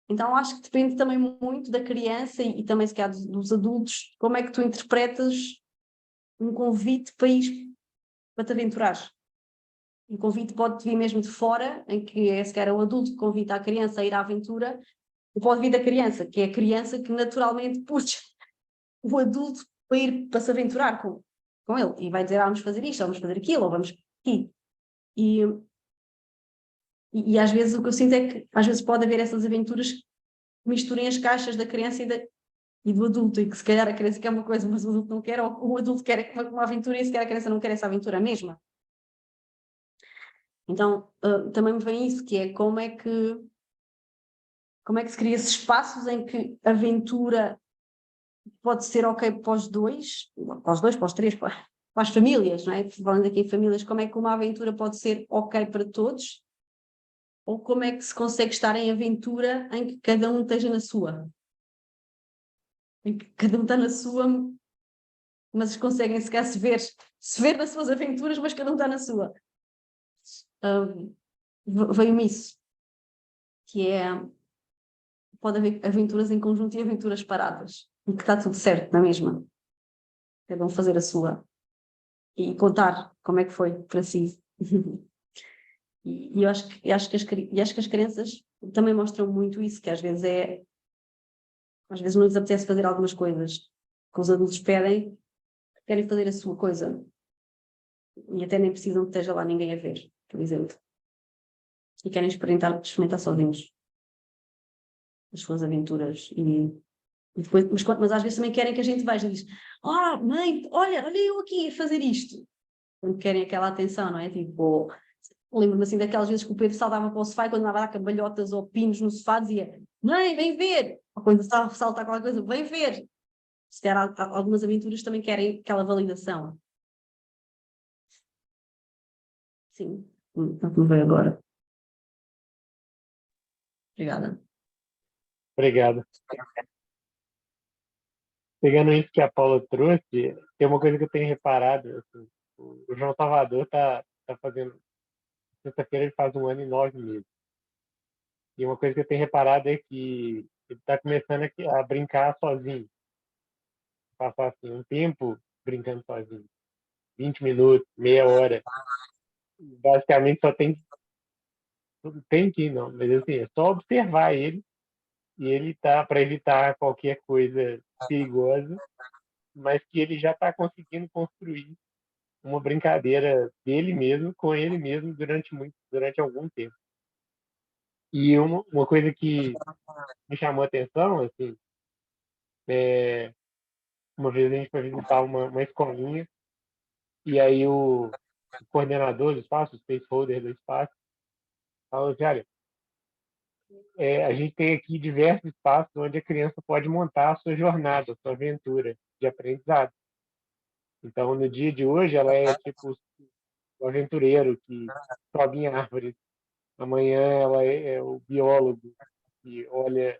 Então acho que depende também muito da criança e também se calhar dos adultos, como é que tu interpretas um convite para ir para te aventurar. Um convite pode vir mesmo de fora, em que é se calhar o adulto que convida a criança a ir à aventura, ou pode vir da criança, que é a criança que naturalmente puxa o adulto para se aventurar com ele e vai dizer, vamos fazer isto, ou vamos fazer aquilo, ou vamos aqui. E às vezes o que eu sinto é que às vezes pode haver essas aventuras que misturem as caixas da criança e do adulto, e que se calhar a criança quer uma coisa, mas o adulto não quer, ou o adulto quer uma aventura e se calhar a criança não quer essa aventura mesma. Então, também me vem isso, que é como é que se cria esses espaços em que a aventura pode ser ok para os dois, para os três, para as famílias, não é? Falando aqui em famílias, como é que uma aventura pode ser ok para todos, ou como é que se consegue estar em aventura em que cada um esteja na sua. Em que cada um está na sua, mas conseguem se ver nas suas aventuras, mas cada um está na sua. Veio-me isso, que é, pode haver aventuras em conjunto e aventuras paradas, em que está tudo certo, na mesma. Cada um fazer a sua e contar como é que foi para si. E eu acho que as crianças também mostram muito isso, que às vezes não lhes apetece fazer algumas coisas que os adultos pedem, querem fazer a sua coisa e até nem precisam que esteja lá ninguém a ver, por exemplo. E querem experimentar sozinhos as suas aventuras e depois, mas às vezes também querem que a gente veja e diz, mãe, olha eu aqui a fazer isto. Quando querem aquela atenção, não é? Tipo, lembro-me assim daquelas vezes que o Pedro saltava para o sofá e quando andava a dar cambalhotas ou pinos no sofá dizia, mãe, vem ver! Ou quando estava a saltar qualquer coisa, vem ver! Se calhar algumas aventuras também querem aquela validação. Sim, não me veio agora. Obrigada. Obrigado. Pegando isso que a Paula trouxe, tem uma coisa que eu tenho reparado. Assim, o João Salvador tá fazendo. Sexta-feira ele faz 1 ano e 9 meses. E uma coisa que eu tenho reparado é que ele está começando a brincar sozinho. Passar assim, um tempo brincando sozinho. 20 minutos, meia hora. basicamente só tem que não, mas assim, é só observar ele e ele tá para evitar qualquer coisa perigosa, mas que ele já está conseguindo construir uma brincadeira dele mesmo com ele mesmo durante algum tempo. E uma coisa que me chamou a atenção, assim, uma vez a gente foi visitar uma escolinha e aí o coordenador do espaço, o stakeholder do espaço, falou assim, olha, a gente tem aqui diversos espaços onde a criança pode montar a sua jornada, a sua aventura de aprendizado. Então, no dia de hoje, ela é tipo o aventureiro que sobe em árvores. Amanhã ela é o biólogo que olha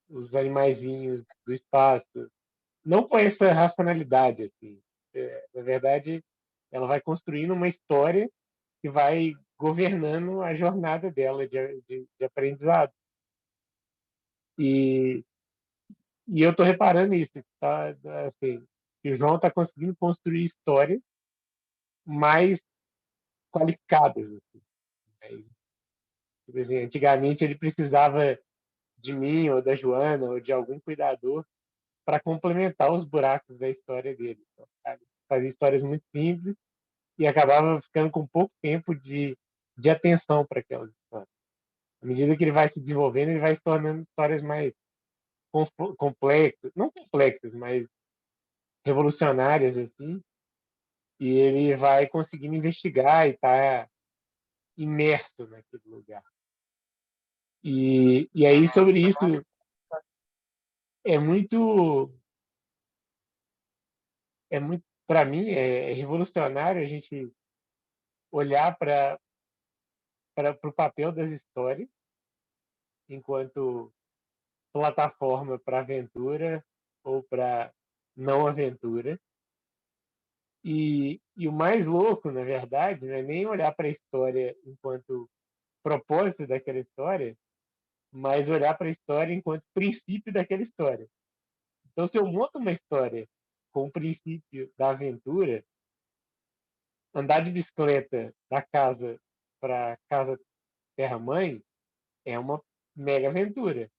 os animaizinhos do espaço. Não com essa racionalidade, assim. Na verdade, ela vai construindo uma história que vai governando a jornada dela de aprendizado. E, e eu estou reparando isso, tá? Assim, que o João está conseguindo construir histórias mais qualificadas. Assim, né? Por exemplo, antigamente ele precisava de mim, ou da Joana, ou de algum cuidador para complementar os buracos da história dele. Então, fazia histórias muito simples e acabava ficando com pouco tempo de atenção para aquelas histórias. À medida que ele vai se desenvolvendo, ele vai se tornando histórias mais complexas, não complexas, mas revolucionárias, assim, e ele vai conseguindo investigar e tá imerso naquele lugar. E aí, sobre isso, é muito, para mim, é revolucionário a gente olhar para o papel das histórias enquanto plataforma para aventura ou para não aventura. E o mais louco, na verdade, não é nem olhar para a história enquanto propósito daquela história, mas olhar para a história enquanto princípio daquela história. Então, se eu monto uma história com o princípio da aventura, andar de bicicleta da casa para casa terra-mãe é uma mega aventura.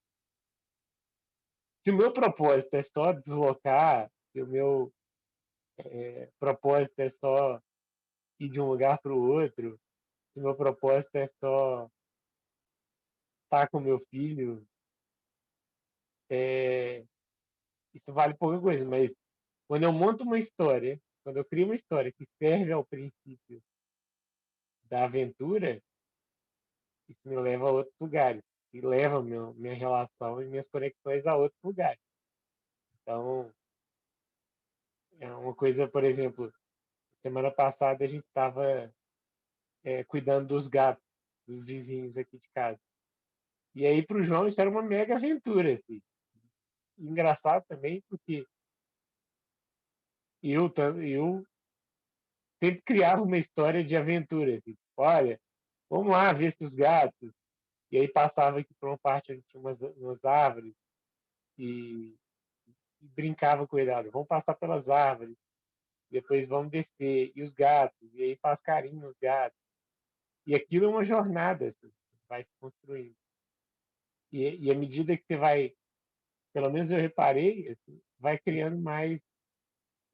Se o meu propósito é só deslocar, se o meu propósito é só ir de um lugar para o outro, se o meu propósito é só estar com meu filho, isso vale pouca coisa. Mas quando eu monto uma história, quando eu crio uma história que serve ao princípio da aventura, isso me leva a outros lugares. E leva minha relação e minhas conexões a outros lugares. Então, é uma coisa, por exemplo, semana passada a gente estava cuidando dos gatos dos vizinhos aqui de casa. E aí, para o João, isso era uma mega aventura. Assim. Engraçado também, porque eu sempre criava uma história de aventura. Assim. Olha, vamos lá ver esses gatos. E aí passava aqui por uma parte onde tinha umas árvores e brincava com ele. Olha, vamos passar pelas árvores, depois vamos descer. E os gatos, e aí faz carinho nos gatos. E aquilo é uma jornada, assim, vai se construindo. E à medida que você vai, pelo menos eu reparei, assim, vai criando mais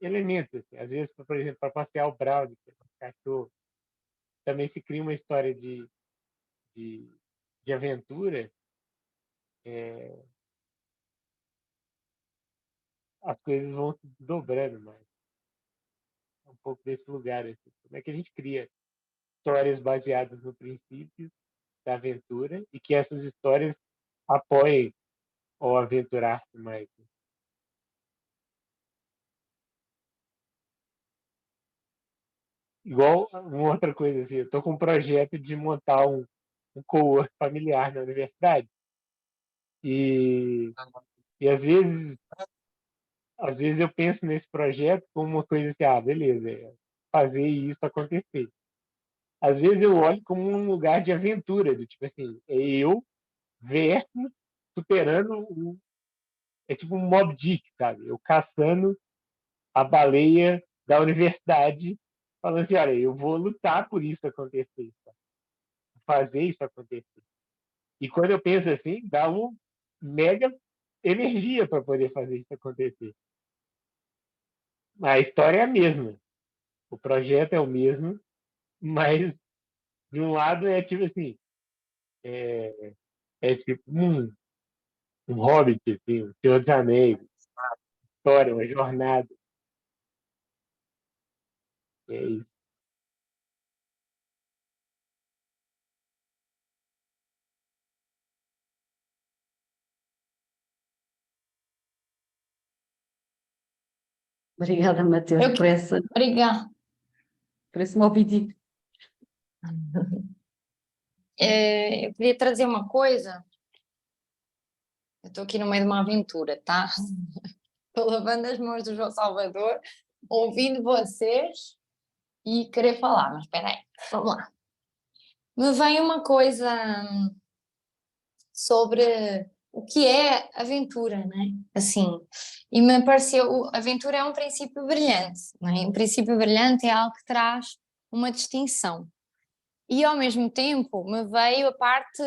elementos. Assim. Às vezes, por exemplo, para passear o Brownie, que é um cachorro, também se cria uma história de, de aventura, as coisas vão se desdobrando mais. É um pouco desse lugar. Assim. Como é que a gente cria histórias baseadas no princípio da aventura e que essas histórias apoiem o aventurar-se mais. Igual uma outra coisa, assim, eu estou com um projeto de montar um co-work familiar na universidade. E, e às vezes eu penso nesse projeto como uma coisa assim, beleza, fazer isso acontecer. Às vezes eu olho como um lugar de aventura, do tipo assim, é eu versus superando é tipo um Mob Dick, sabe? Eu caçando a baleia da universidade falando assim, olha, eu vou lutar por isso acontecer, tá? Fazer isso acontecer. E quando eu penso assim, dá uma mega energia para poder fazer isso acontecer. A história é a mesma, o projeto é o mesmo, mas de um lado é tipo assim, é tipo um Hobbit, assim, um Senhor dos Anéis, uma história, uma jornada. É isso. Obrigada, Mateus, Eu que- Obrigada. por esse Moby Dick. Eu queria trazer uma coisa. Eu estou aqui no meio de uma aventura, tá? Estou lavando as mãos do João Salvador, ouvindo vocês e querer falar, mas espera aí, vamos lá. Me vem uma coisa sobre o que é aventura, né? Assim, e me pareceu, aventura é um princípio brilhante, né? Um princípio brilhante é algo que traz uma distinção. E ao mesmo tempo me veio a parte,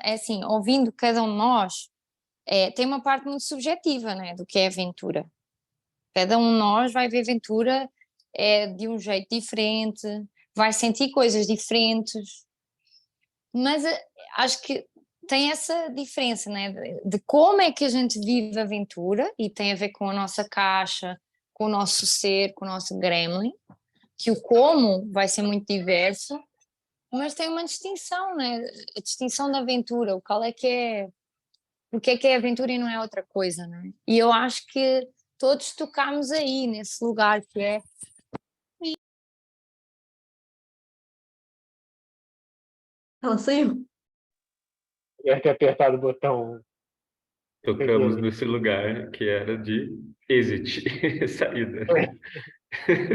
é assim, ouvindo cada um de nós, tem uma parte muito subjetiva, né, do que é aventura. Cada um de nós vai ver aventura de um jeito diferente, vai sentir coisas diferentes, mas acho que tem essa diferença, né, de como é que a gente vive a aventura, e tem a ver com a nossa caixa, com o nosso ser, com o nosso gremlin, que o como vai ser muito diverso, mas tem uma distinção, né? A distinção da aventura, o qual é, porque é que é aventura e não é outra coisa, né? E eu acho que todos tocamos aí, nesse lugar que é. Ela saiu. Deve ter apertado o botão. Tocamos nesse lugar que era de exit, saída.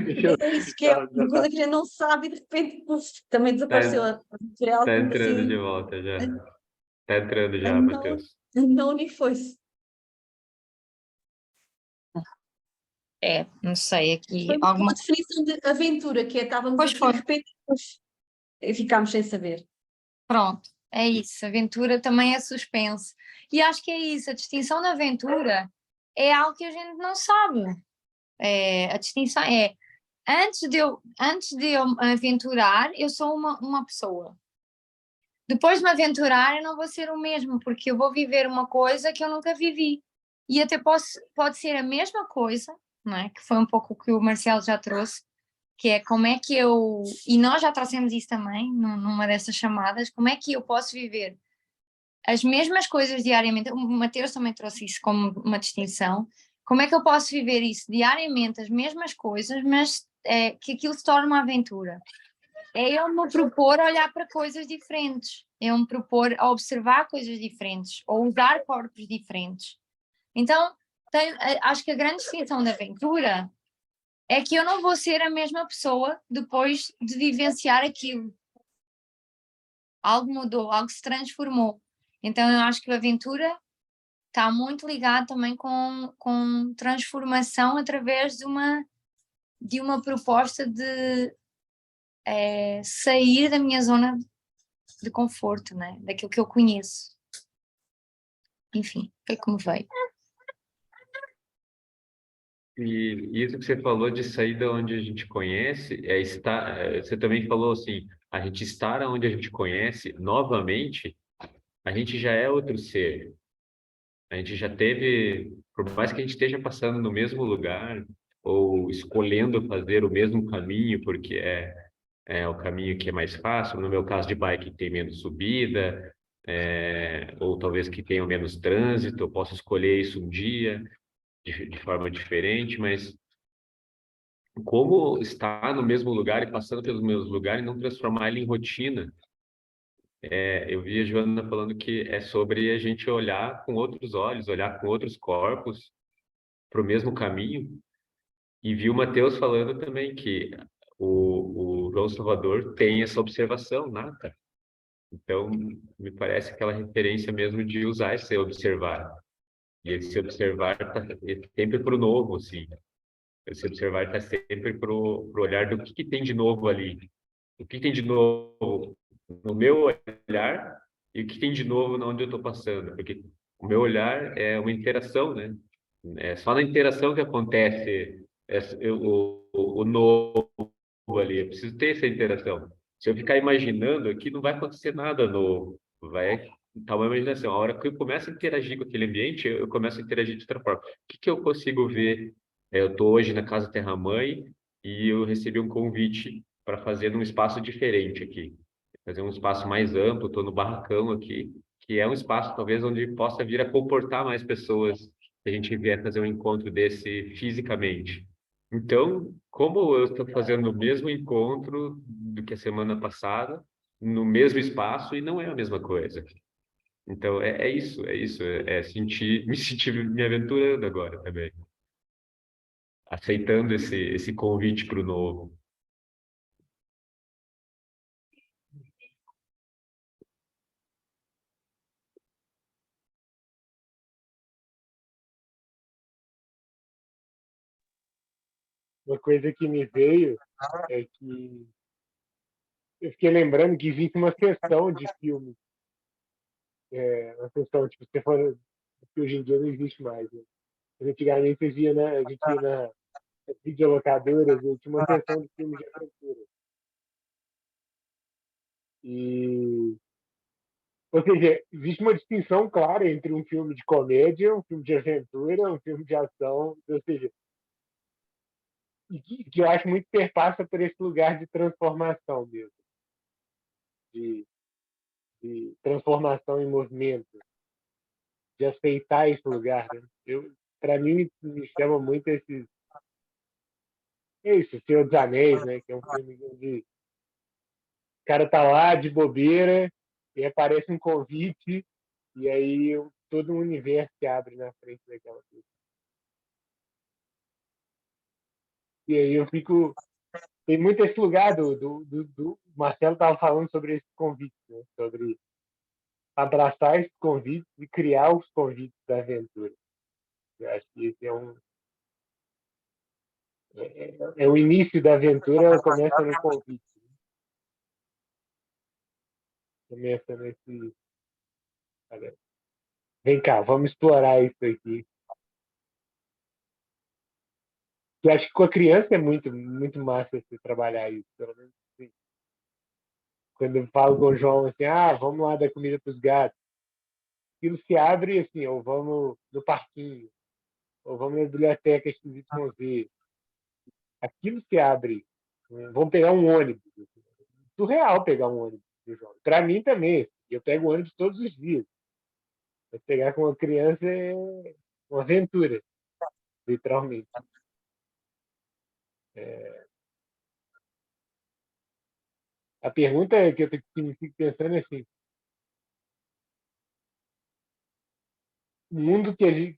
Deixa eu. É isso que é uma coisa que a gente não sabe e de repente puf, também desapareceu Tá, a material tá como entrando de assim, volta já. Tá entrando já, não, Matheus. não nem foi. Não sei, aqui Foi alguma. uma definição de aventura, que é estávamos Pois aqui foi, de repente depois ficámos sem saber. pronto, é isso. Aventura também é suspense. E acho que é isso, a distinção da aventura é algo que a gente não sabe. A distinção é antes de eu me aventurar, eu sou uma pessoa. Depois de me aventurar, eu não vou ser o mesmo, porque eu vou viver uma coisa que eu nunca vivi. E até pode ser a mesma coisa, não é? Que foi um pouco o que o Marcelo já trouxe, que é como é que eu. E nós já trouxemos isso também, numa dessas chamadas, como é que eu posso viver as mesmas coisas diariamente. O Mateus também trouxe isso como uma distinção. Como é que eu posso viver isso diariamente, as mesmas coisas, mas que aquilo se torne uma aventura? É eu me propor a olhar para coisas diferentes, eu me propor a observar coisas diferentes, ou usar corpos diferentes. Então, acho que a grande distinção da aventura é que eu não vou ser a mesma pessoa depois de vivenciar aquilo. Algo mudou, algo se transformou. Então, eu acho que a aventura está muito ligado também com transformação através de uma proposta de sair da minha zona de conforto, né? Daquilo que eu conheço. Enfim, foi como veio. E isso que você falou de sair da onde a gente conhece, você também falou assim, a gente estar onde a gente conhece, novamente, a gente já é outro ser. A gente já teve, por mais que a gente esteja passando no mesmo lugar, ou escolhendo fazer o mesmo caminho, porque é o caminho que é mais fácil, no meu caso de bike tem menos subida, ou talvez que tenha menos trânsito, eu posso escolher isso um dia de forma diferente, mas como estar no mesmo lugar e passando pelos mesmos lugares e não transformar ele em rotina. Eu vi a Joana falando que é sobre a gente olhar com outros olhos, olhar com outros corpos para o mesmo caminho. E vi o Matheus falando também que o João Salvador tem essa observação nata. Então, me parece aquela referência mesmo de usar esse observar. E esse observar tá sempre para o novo, assim. Se observar, está sempre pro olhar do que tem de novo ali. O que tem de novo no meu olhar e o que tem de novo onde eu estou passando. Porque o meu olhar é uma interação, né? É só na interação que acontece o novo ali. Eu preciso ter essa interação. Se eu ficar imaginando aqui, não vai acontecer nada novo. Vai estar uma imaginação. A hora que eu começo a interagir com aquele ambiente, eu começo a interagir de outra forma. O que que eu consigo ver? Eu estou hoje na Casa Terra-Mãe e eu recebi um convite para fazer num espaço diferente aqui. Fazer um espaço mais amplo, estou no barracão aqui, que é um espaço talvez onde possa vir a comportar mais pessoas se a gente vier fazer um encontro desse fisicamente. Então, como eu estou fazendo o mesmo encontro do que a semana passada, no mesmo espaço, e não é a mesma coisa. Então, é sentir, me sentir me aventurando agora também, aceitando esse convite para o novo. Uma coisa que me veio é que eu fiquei lembrando que existe uma seção de filmes, uma seção, tipo, se for, que hoje em dia não existe mais, né? Mas antigamente a gente ia na videolocadoras e tinha uma seção de filmes de aventura. E, ou seja, existe uma distinção clara entre um filme de comédia, um filme de aventura, um filme de ação, ou seja, e que eu acho muito perpassa por esse lugar de transformação mesmo, de, de transformação em movimento, de aceitar esse lugar, né? Para mim, me chama muito esse Senhor dos Anéis, né? Que é um filme onde o cara tá lá de bobeira e aparece um convite e aí todo um universo se abre na frente daquela coisa. E aí eu fico. Tem muito esse lugar do Marcelo estava falando sobre esse convite, né? Sobre abraçar esses convites e criar os convites da aventura. Eu acho que esse é o início da aventura, ela começa no convite. Começa nesse. Olha, vem cá, vamos explorar isso aqui. Eu acho que com a criança é muito massa você trabalhar isso, pelo menos assim. Quando eu falo com o João assim, vamos lá dar comida para os gatos, aquilo se abre assim, ou vamos no parquinho, ou vamos na biblioteca XYZ. Aquilo se abre. Vamos pegar um ônibus. Surreal pegar um ônibus. Para mim também. Eu pego ônibus todos os dias. Mas pegar com uma criança é uma aventura, literalmente. A pergunta que eu fico pensando é assim: o mundo que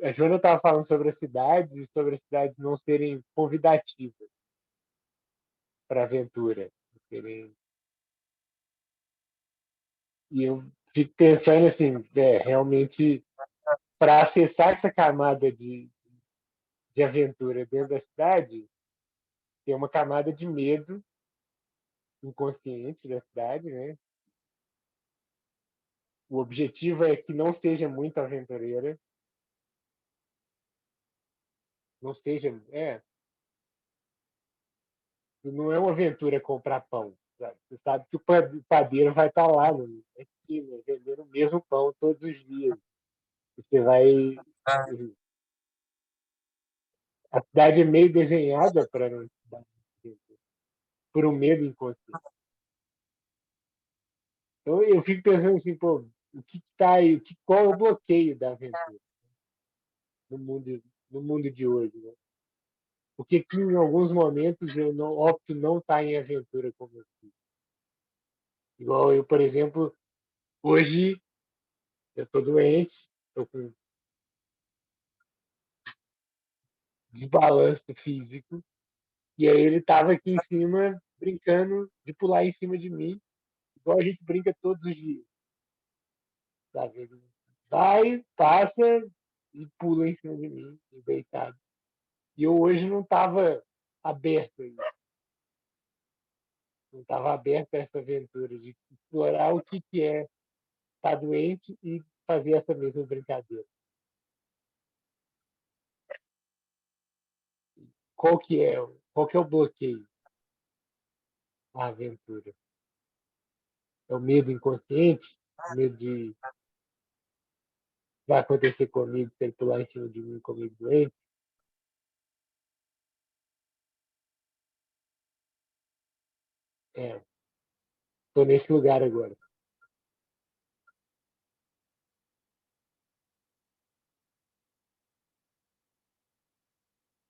a Joana estava falando sobre as cidades e sobre as cidades não serem convidativas para aventura. Serem... E eu fico pensando assim, realmente, para acessar essa camada de aventura dentro da cidade, tem uma camada de medo inconsciente da cidade, né? O objetivo é que não seja muito aventureira, não seja, não é uma aventura comprar pão, sabe? Você sabe que o padeiro vai estar lá na esquina, vendendo o mesmo pão todos os dias. Você vai, a cidade é meio desenhada para não por um medo inconsciente. Então eu fico pensando assim, pô, o que está aí, qual é o bloqueio da aventura no mundo, no mundo de hoje, né? Porque que em alguns momentos eu não opto não estar em aventura como eu fiz. Igual eu, por exemplo, hoje eu estou doente, estou com desbalanço físico, e aí ele estava aqui em cima brincando de pular em cima de mim, igual a gente brinca todos os dias, sabe? Ele vai, passa e pula em cima de mim, deitado. E eu hoje não estava aberto a isso. Não estava aberto a essa aventura de explorar o que é estar doente e fazer essa mesma brincadeira. Qual que é o bloqueio? A aventura. É o medo inconsciente? O medo de vai acontecer comigo se ele pular em cima de mim comigo doente? É, estou nesse lugar agora.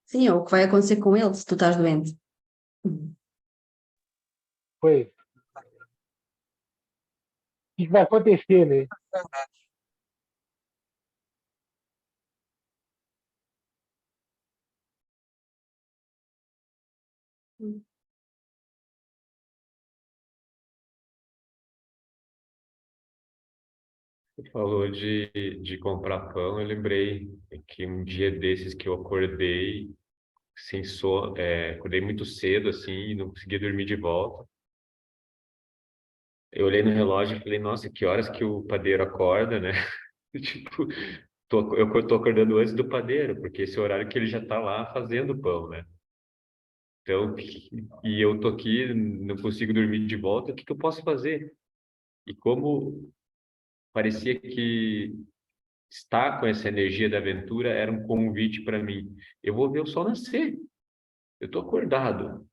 Sim, é o que vai acontecer com ele se tu estás doente. Pois, o que vai acontecer, né? Você falou de comprar pão, eu lembrei que um dia desses que eu acordei sem sono, acordei muito cedo assim, e não conseguia dormir de volta. Eu olhei no relógio e falei, nossa, que horas que o padeiro acorda, né? Tipo, eu tô acordando antes do padeiro, porque esse é o horário que ele já tá lá fazendo pão, né? Então, e eu tô aqui, não consigo dormir de volta, o que que eu posso fazer? E como parecia que estar com essa energia da aventura era um convite para mim. Eu vou ver o sol nascer. Eu estou acordado.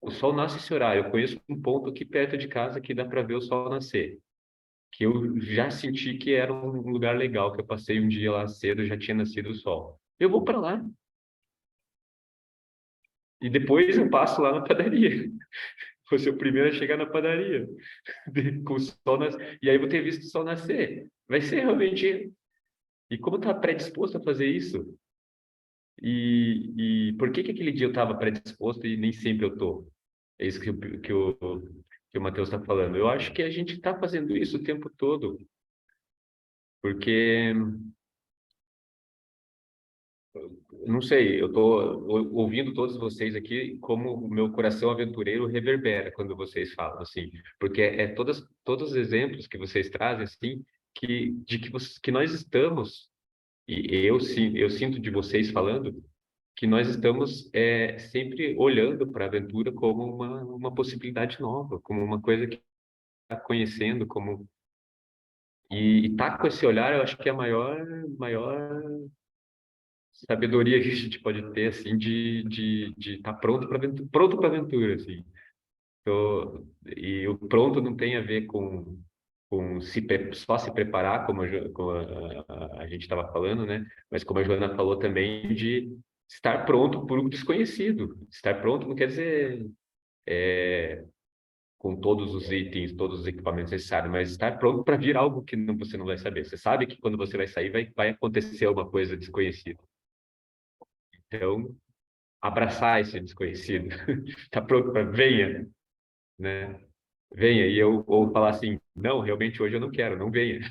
O sol nasce esse horário. Eu conheço um ponto aqui perto de casa que dá para ver o sol nascer. Que eu já senti que era um lugar legal, que eu passei um dia lá cedo, já tinha nascido o sol. Eu vou para lá. E depois eu passo lá na padaria. Vou ser o primeiro a chegar na padaria. Com o sol E aí vou ter visto o sol nascer. Vai ser realmente. E como tá predisposto a fazer isso? E por que que aquele dia eu estava predisposto e nem sempre eu tô? É isso que o Matheus está falando. Eu acho que a gente está fazendo isso o tempo todo, porque, não sei, eu estou ouvindo todos vocês aqui como o meu coração aventureiro reverbera quando vocês falam, assim, porque todos os exemplos que vocês trazem, assim, que nós estamos, e eu sinto de vocês falando, que nós estamos sempre olhando para a aventura como uma possibilidade nova, como uma coisa que está conhecendo, e tá com esse olhar, eu acho que é a maior sabedoria que a gente pode ter, assim, de estar pronto para aventura, assim. E o pronto não tem a ver com só se preparar, como a gente estava falando, né? Mas como a Joana falou também, de estar pronto por um desconhecido. Estar pronto não quer dizer com todos os itens, todos os equipamentos necessários, mas estar pronto para vir algo que você não vai saber. Você sabe que quando você vai sair, vai acontecer alguma coisa desconhecida. Então, abraçar esse desconhecido. Está pronto para venha, né? Venha, ou falar assim, não, realmente hoje eu não quero, não venha.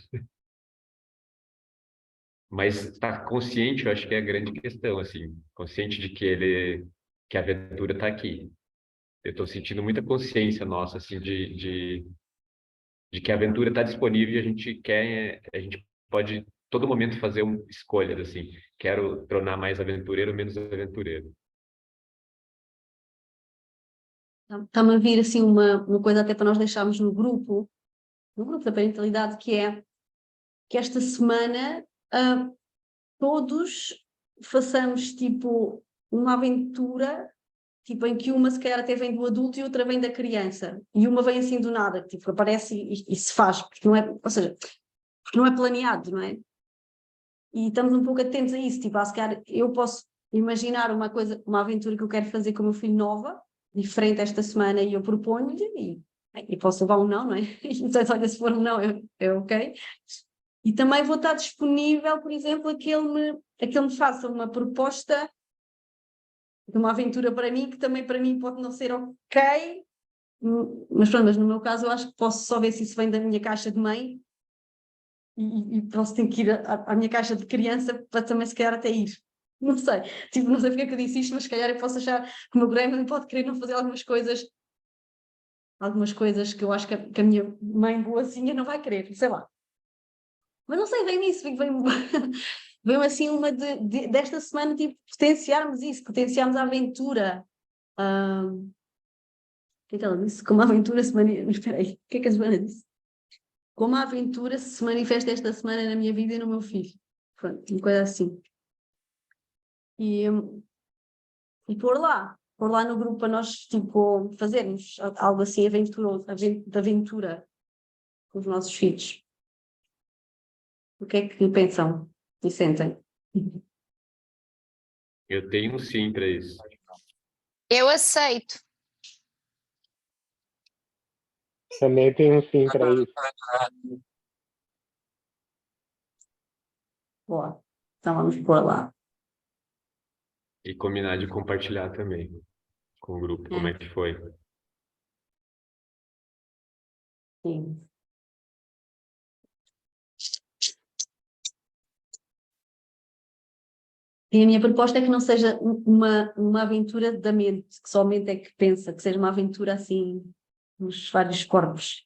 Mas estar consciente, eu acho que é a grande questão, assim, consciente de que a aventura está aqui. Eu estou sentindo muita consciência nossa, assim, de que a aventura está disponível e a gente pode todo momento fazer escolhas, assim, quero tornar mais aventureiro ou menos aventureiro. Está-me a vir assim uma coisa até para nós deixarmos no grupo da parentalidade, que é que esta semana todos façamos tipo uma aventura, tipo em que uma se calhar até vem do adulto e outra vem da criança, e uma vem assim do nada, tipo aparece e se faz, porque não é, ou seja, porque não é planeado, não é? E estamos um pouco atentos a isso, tipo, se calhar eu posso imaginar uma coisa, uma aventura que eu quero fazer com o meu filho nova, diferente esta semana, e eu proponho-lhe, e posso levar um não, não é? Então, olha, se for um não, é ok. E também vou estar disponível, por exemplo, a que ele me faça uma proposta de uma aventura para mim, que também para mim pode não ser ok, mas pronto, mas no meu caso eu acho que posso só ver se isso vem da minha caixa de mãe e posso ter que ir à minha caixa de criança para também se calhar até ir. Não sei, tipo, não sei porque é que eu disse isto, mas se calhar eu posso achar que o meu Gremlin pode querer não fazer algumas coisas que eu acho que a minha mãe boazinha não vai querer, sei lá. Mas não sei, vem nisso, vem assim uma desta semana, tipo, potenciarmos isso, potenciarmos a aventura. O que é que ela disse? Como a aventura se manifesta. Espera aí, o que é que a Joana disse? Como a aventura se manifesta esta semana na minha vida e no meu filho. Pronto, uma coisa assim. E pôr lá no grupo para nós, tipo, fazermos algo assim aventuroso, de aventura com os nossos filhos. O que é que pensam e sentem? Eu tenho um sim para isso. Eu aceito. Também tem um sim para isso. Boa. Então vamos pôr lá. E combinar de compartilhar também com o grupo, como é que foi. Sim. E a minha proposta é que não seja uma aventura da mente, que só a mente é que pensa, que seja uma aventura assim, nos vários corpos.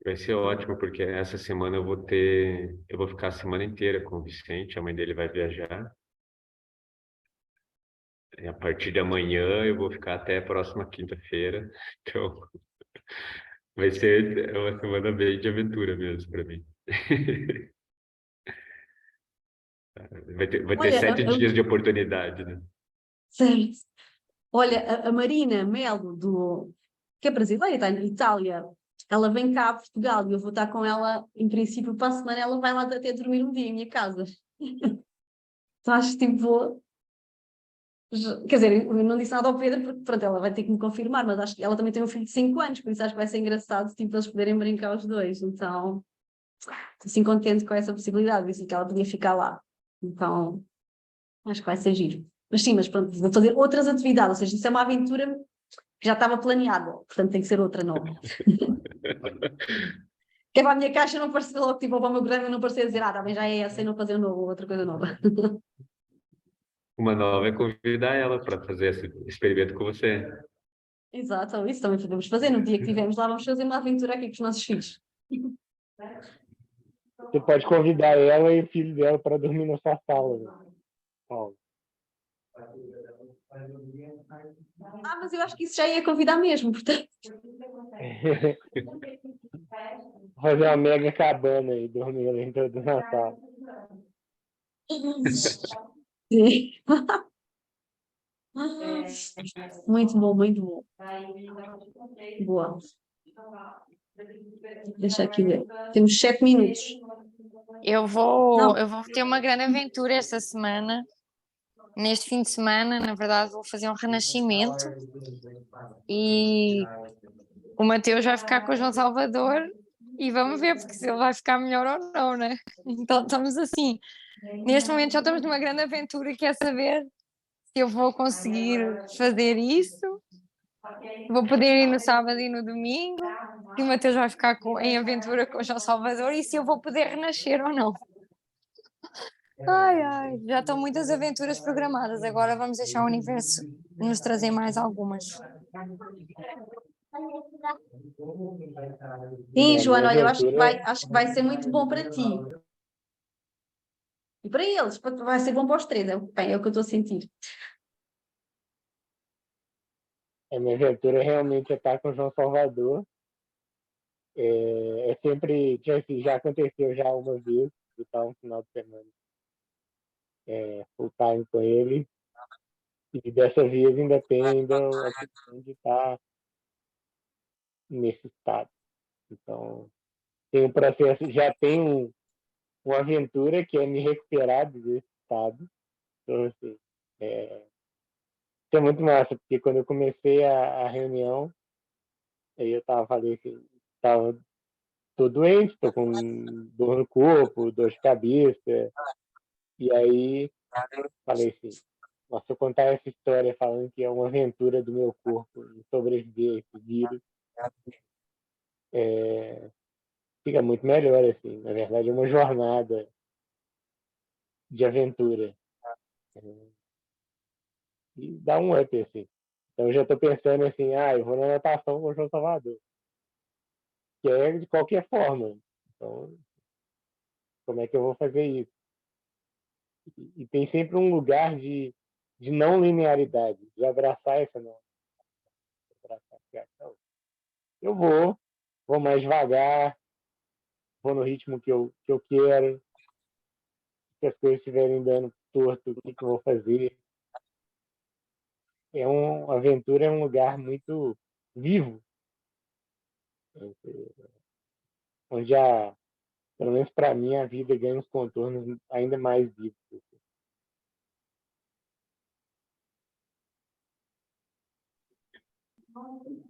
Vai ser ótimo, porque essa semana eu vou ficar a semana inteira com o Vicente, a mãe dele vai viajar. E a partir de amanhã eu vou ficar até a próxima quinta-feira. Então, vai ser uma semana bem de aventura mesmo para mim. Vai ter Olha, 7 dias de oportunidade, né? certo. Olha, a Marina Melo, que é brasileira, está na Itália, ela vem cá a Portugal e eu vou estar com ela, em princípio, para a semana, ela vai lá até dormir um dia em minha casa. Então acho tipo. Quer dizer, eu não disse nada ao Pedro, porque pronto, ela vai ter que me confirmar, mas acho que ela também tem um filho de 5 anos, por isso acho que vai ser engraçado tipo, eles poderem brincar os dois. Então, estou assim contente com essa possibilidade, disse que ela podia ficar lá. Então, acho que vai ser giro. Mas sim, mas pronto, vou fazer outras atividades, ou seja, isso é uma aventura que já estava planeada, portanto tem que ser outra nova. Que é para a minha caixa não parecer logo, tipo, para o meu grande não parecer dizer, também já é essa e não fazer um novo, outra coisa nova. Uma nova é convidar ela para fazer esse experimento com você. Exato, isso também podemos fazer. No dia que estivermos lá, vamos fazer uma aventura aqui com os nossos filhos. Você pode convidar ela e o filho dela para dormir na sua sala, né, Paulo? Mas eu acho que isso já ia convidar mesmo, portanto. Fazer uma mega cabana e dormir dentro do Natal. Sim. Muito bom, muito bom. Boa. Deixa aqui ver. Temos 7 minutos. Não. Eu vou ter uma grande aventura esta semana. Neste fim de semana, na verdade, vou fazer um renascimento e o Mateus vai ficar com o João Salvador e vamos ver porque se ele vai ficar melhor ou não, né? Então estamos assim. Neste momento já estamos numa grande aventura que é saber se eu vou conseguir fazer isso. Vou poder ir no sábado e no domingo. Se o Mateus vai ficar em aventura com o João Salvador e se eu vou poder renascer ou não. Ai, ai, já estão muitas aventuras programadas. Agora vamos deixar o universo nos trazer mais algumas. Sim, A minha Joana, olha, eu aventura acho que vai ser muito bom para ti. E para eles, vai ser bom para os três, bem, é o que eu estou a sentir. A minha aventura realmente é estar com o João Salvador. É sempre, assim, já aconteceu já uma vez, de estar um final de semana full time com ele. E dessa vez ainda tem ainda a questão de estar nesse estado. Então, tem um processo, já tem uma aventura que é me recuperar desse estado. Então, assim, isso é muito massa, porque quando eu comecei a reunião, aí eu falei assim, tô doente, tô com dor no corpo, dor de cabeça, e aí falei assim, nossa, se eu contar essa história falando que é uma aventura do meu corpo em sobreviver a esse vírus, fica muito melhor, assim. Na verdade, é uma jornada de aventura. E dá um up, assim. Então, eu já estou pensando assim, eu vou na natação com o João Salvador, que é de qualquer forma. Então, como é que eu vou fazer isso? E tem sempre um lugar de não linearidade, de abraçar essa não. Abraçar, não. Eu vou mais devagar, vou no ritmo que eu quero. Se as coisas estiverem dando torto, o que eu vou fazer? A aventura é um lugar muito vivo, onde pelo menos para mim, a vida ganha uns contornos ainda mais vivos.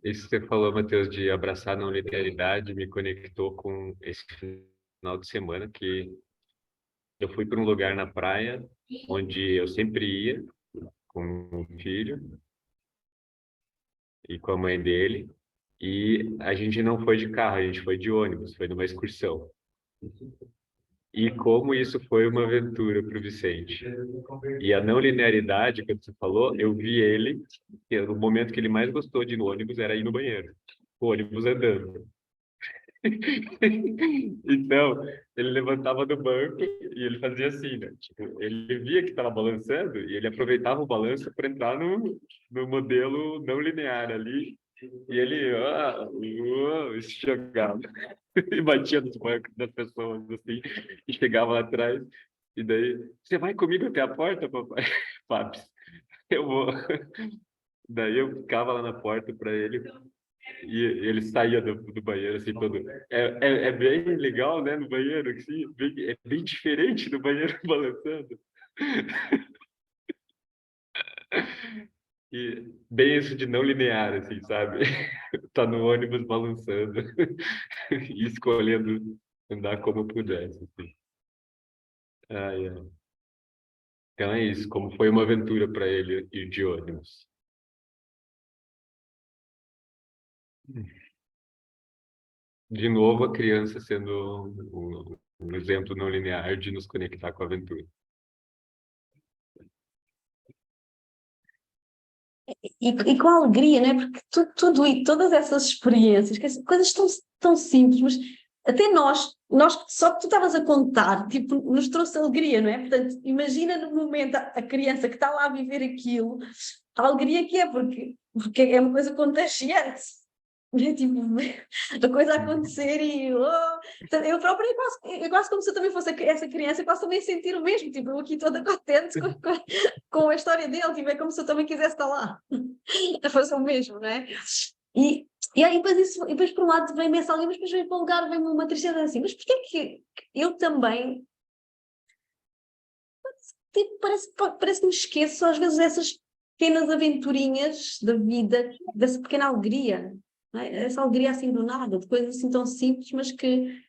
Isso que você falou, Matheus, de abraçar a não linearidade, me conectou com esse final de semana que eu fui para um lugar na praia onde eu sempre ia com o filho e com a mãe dele, e a gente não foi de carro, a gente foi de ônibus, foi numa excursão. E como isso foi uma aventura para o Vicente. E a não linearidade que você falou, eu vi ele, que o momento que ele mais gostou de ir no ônibus era ir no banheiro, o ônibus andando. Então, ele levantava do banco e ele fazia assim, né? Tipo, ele via que estava balançando e ele aproveitava o balanço para entrar no modelo não linear ali. E ele se jogava e batia nos bancos das pessoas assim, e chegava lá atrás. E daí, você vai comigo até a porta, papai? Fábio, eu vou. Daí eu ficava lá na porta para ele e ele saía do banheiro assim todo. É bem legal, né? No banheiro, assim, é bem diferente do banheiro balançando. E bem isso de não linear, assim, sabe? Tá no ônibus balançando e escolhendo andar como pudesse, assim. Ai, ai. Então é isso, como foi uma aventura para ele ir de ônibus. De novo, a criança sendo um exemplo não linear de nos conectar com a aventura. E com alegria, não é? Porque tudo e todas essas experiências, que coisas tão simples, mas até nós só que tu estavas a contar, tipo, nos trouxe alegria, não é? Portanto, imagina no momento a criança que está lá a viver aquilo, a alegria que é, porque é uma coisa contagiante. É tipo, a coisa a acontecer e eu própria é quase como se eu também fosse essa criança, quase também sentir o mesmo, tipo, eu aqui toda contente com a história dele, tipo, é como se eu também quisesse estar lá a fazer o mesmo, não é? E aí depois por um lado vem-me essa alegria, mas depois vem para um lugar, vem-me uma tristeza assim, mas porquê que eu também, tipo, parece que me esqueço às vezes dessas pequenas aventurinhas da vida, dessa pequena alegria, não é? Essa alegria assim do nada, de coisas assim tão simples, mas que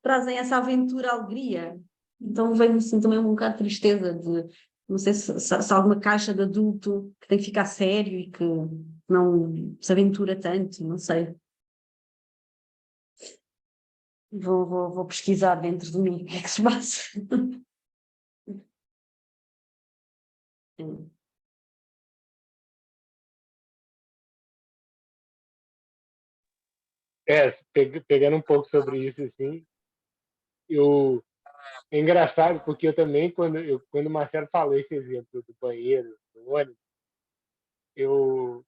trazem essa aventura, alegria. Então vem-me assim também um bocado de tristeza de, não sei se há alguma caixa de adulto que tem que ficar sério e que não se aventura tanto, não sei. Vou pesquisar dentro de mim o que é que se passa. Pegando um pouco sobre isso, assim, eu é engraçado porque eu também, quando o Marcelo falou esse exemplo do banheiro, do ônibus, eu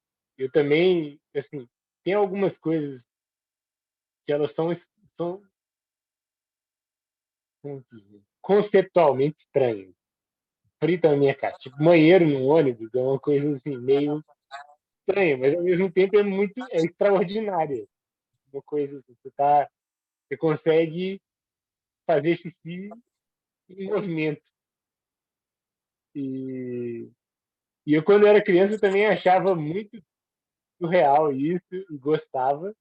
também, assim, tem algumas coisas que elas são conceptualmente estranhas. Frita na minha casa. Tipo, banheiro no ônibus é uma coisa, assim, meio estranha, mas ao mesmo tempo é extraordinária. Uma coisa, assim, você consegue fazer xixi em movimento. E, e eu, quando era criança, também achava muito surreal isso e gostava.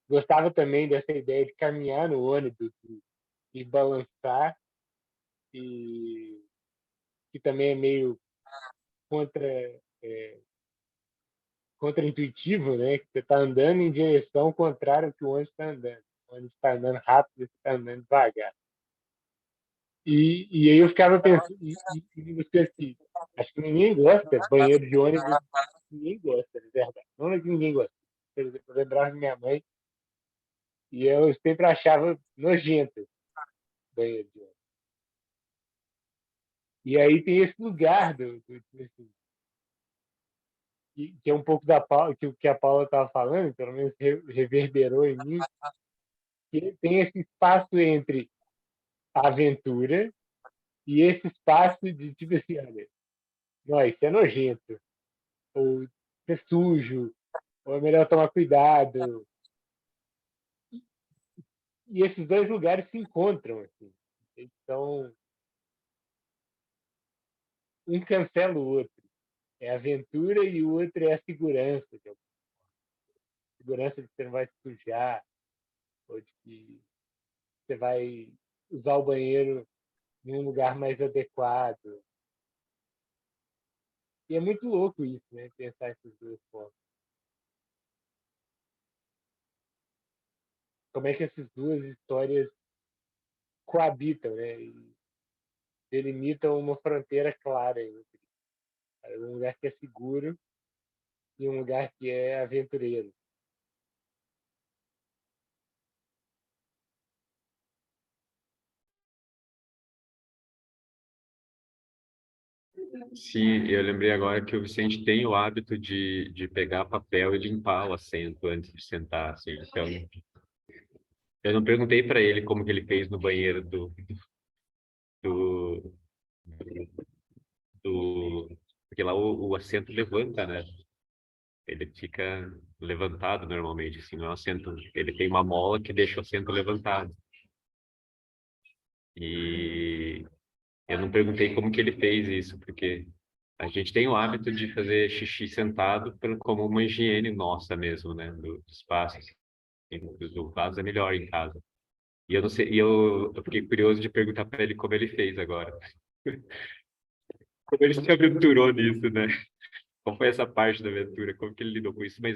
Gostava também dessa ideia de caminhar no ônibus e balançar, e que também é meio contra, é, contra-intuitivo, né? Que você está andando em direção contrária ao que o ônibus está andando. onde está andando rápido e está andando devagar. E aí eu ficava pensando, e você assim, acho que ninguém gosta, banheiro de ônibus, ninguém gosta, de verdade. Não é que ninguém gosta. Por exemplo, eu lembrava de minha mãe e eu sempre achava nojento banheiro de ônibus. E aí tem esse lugar assim, que é um pouco da Paula, que o que a Paula estava falando, pelo menos reverberou em mim, que tem esse espaço entre a aventura e esse espaço de tipo assim, olha, não, isso é nojento, ou isso é sujo, ou é melhor tomar cuidado. E esses dois lugares se encontram, assim. Então, um cancela o outro. É a aventura e o outro é a segurança. Que é a segurança de que você não vai se sujar, ou de que você vai usar o banheiro em um lugar mais adequado. E é muito louco isso, né? Pensar essas duas formas. Como é que essas duas histórias coabitam, né? E delimitam uma fronteira clara entre um lugar que é seguro e um lugar que é aventureiro. Sim, eu lembrei agora que o Vicente tem o hábito de pegar papel e limpar o assento antes de sentar, assim. Então, eu não perguntei para ele como que ele fez no banheiro do, porque lá o assento levanta, né? Ele fica levantado normalmente, assim, não é um assento. Ele tem uma mola que deixa o assento levantado. E eu não perguntei como que ele fez isso, porque a gente tem o hábito de fazer xixi sentado como uma higiene nossa mesmo, né? Do espaço. Assim. O vaso é melhor em casa. E eu não sei, eu fiquei curioso de perguntar para ele como ele fez agora. Como ele se aventurou nisso, né? Qual foi essa parte da aventura? Como que ele lidou com isso? Mas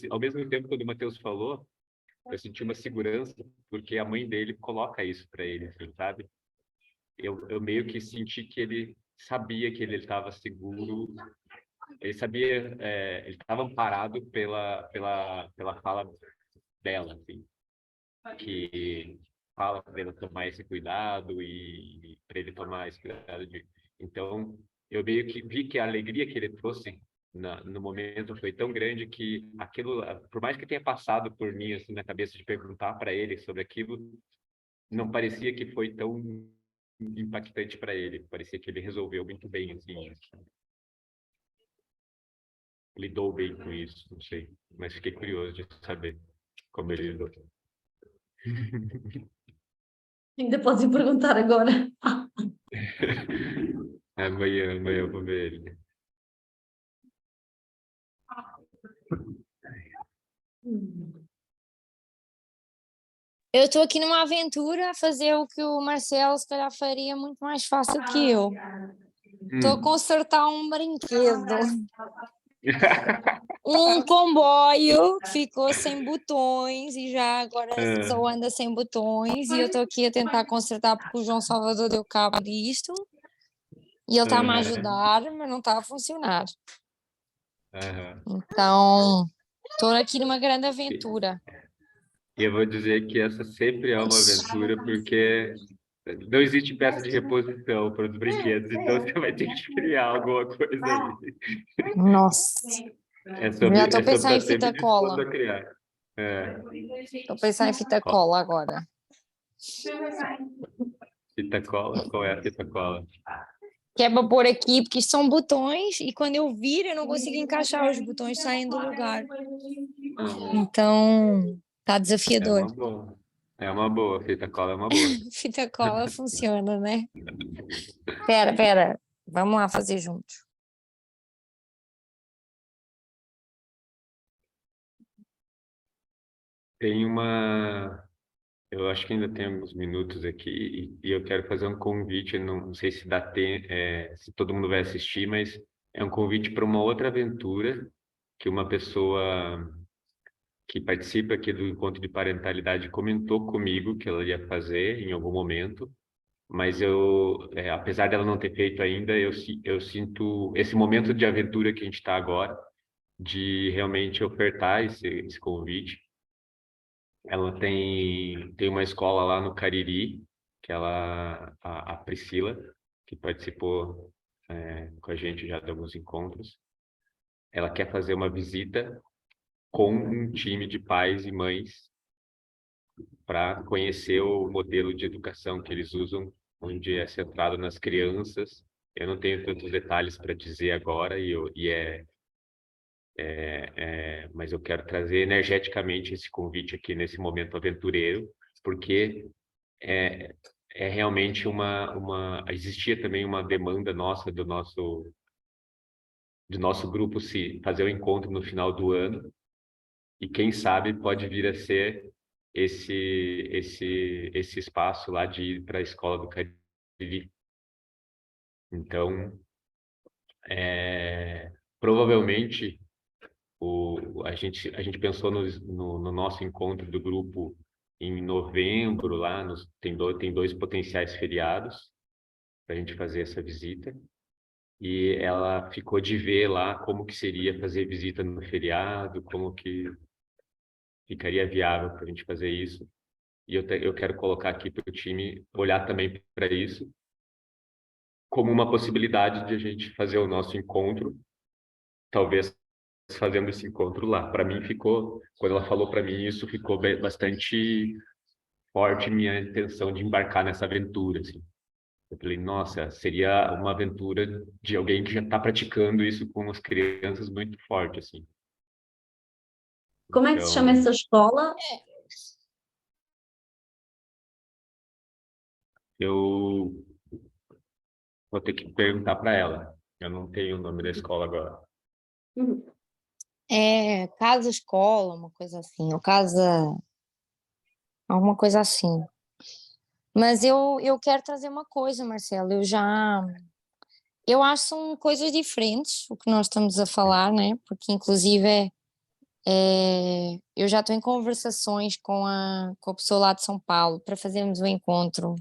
ao mesmo tempo, quando o Matheus falou, eu senti uma segurança, porque a mãe dele coloca isso para ele, assim, sabe? Eu meio que senti que ele sabia que ele estava seguro, ele sabia, ele estava amparado pela fala dela, assim, que fala para ele tomar esse cuidado e para ele tomar esse cuidado de... Então, eu meio que vi que a alegria que ele trouxe no momento foi tão grande que aquilo, por mais que tenha passado por mim assim na cabeça de perguntar para ele sobre aquilo, não parecia que foi tão impactante para ele. Parecia que ele resolveu muito bem, assim, lidou bem com isso, não sei. Mas fiquei curioso de saber como ele lidou. Ainda podes ir perguntar agora. Amanhã eu vou ver ele. Eu estou aqui numa aventura a fazer o que o Marcelo se calhar faria muito mais fácil que eu. Estou a consertar um brinquedo. Um comboio que ficou sem botões e já agora só anda sem botões e eu estou aqui a tentar consertar porque o João Salvador deu cabo disto e ele está-me a ajudar, mas não está a funcionar. Então, estou aqui numa grande aventura. E eu vou dizer que essa sempre é uma aventura, porque não existe peça de reposição para os brinquedos, então você vai ter que criar alguma coisa aí. Nossa, já estou a pensar em estar sempre fita cola. disposto a criar. Estou a pensar em fita cola agora. Fita cola? Qual é a fita cola? Que é para pôr aqui, porque isto são botões e quando eu vir eu não consigo encaixar, os botões saem do lugar. Então, está desafiador. É uma boa, fita cola é uma boa. Fita cola funciona, né? Pera, vamos lá fazer juntos. Tem uma... Eu acho que ainda tem alguns minutos aqui e eu quero fazer um convite, não sei se dá tempo, se todo mundo vai assistir, mas é um convite para uma outra aventura que uma pessoa que participa aqui do encontro de parentalidade, comentou comigo que ela ia fazer em algum momento, mas apesar dela não ter feito ainda, eu sinto esse momento de aventura que a gente está agora, de realmente ofertar esse convite. Ela tem uma escola lá no Cariri, que a Priscila, que participou com a gente já de alguns encontros, ela quer fazer uma visita com um time de pais e mães para conhecer o modelo de educação que eles usam, onde é centrado nas crianças. Eu não tenho tantos detalhes para dizer agora, mas eu quero trazer energeticamente esse convite aqui nesse momento aventureiro, porque é, é realmente existia também uma demanda nossa do nosso grupo se fazer o encontro no final do ano, e quem sabe pode vir a ser esse espaço lá de ir para a escola do Cariri. Então, provavelmente a gente pensou no nosso encontro do grupo em novembro, lá tem dois potenciais feriados para a gente fazer essa visita, e ela ficou de ver lá como que seria fazer visita no feriado, como que ficaria viável para a gente fazer isso. E eu quero colocar aqui para o time olhar também para isso como uma possibilidade de a gente fazer o nosso encontro, talvez fazendo esse encontro lá. Para mim quando ela falou para mim isso, ficou bastante forte minha intenção de embarcar nessa aventura, assim. Eu falei, nossa, seria uma aventura de alguém que já está praticando isso com as crianças muito forte, assim. Como é que se chama Então, essa escola? eu vou ter que perguntar para ela. Eu não tenho o nome da escola agora. Uhum. É casa escola, uma coisa assim, ou casa, alguma coisa assim. Mas eu quero trazer uma coisa, Marcelo, eu acho que são coisas diferentes o que nós estamos a falar, né? Porque inclusive eu já estou em conversações com a pessoa lá de São Paulo para fazermos um encontro,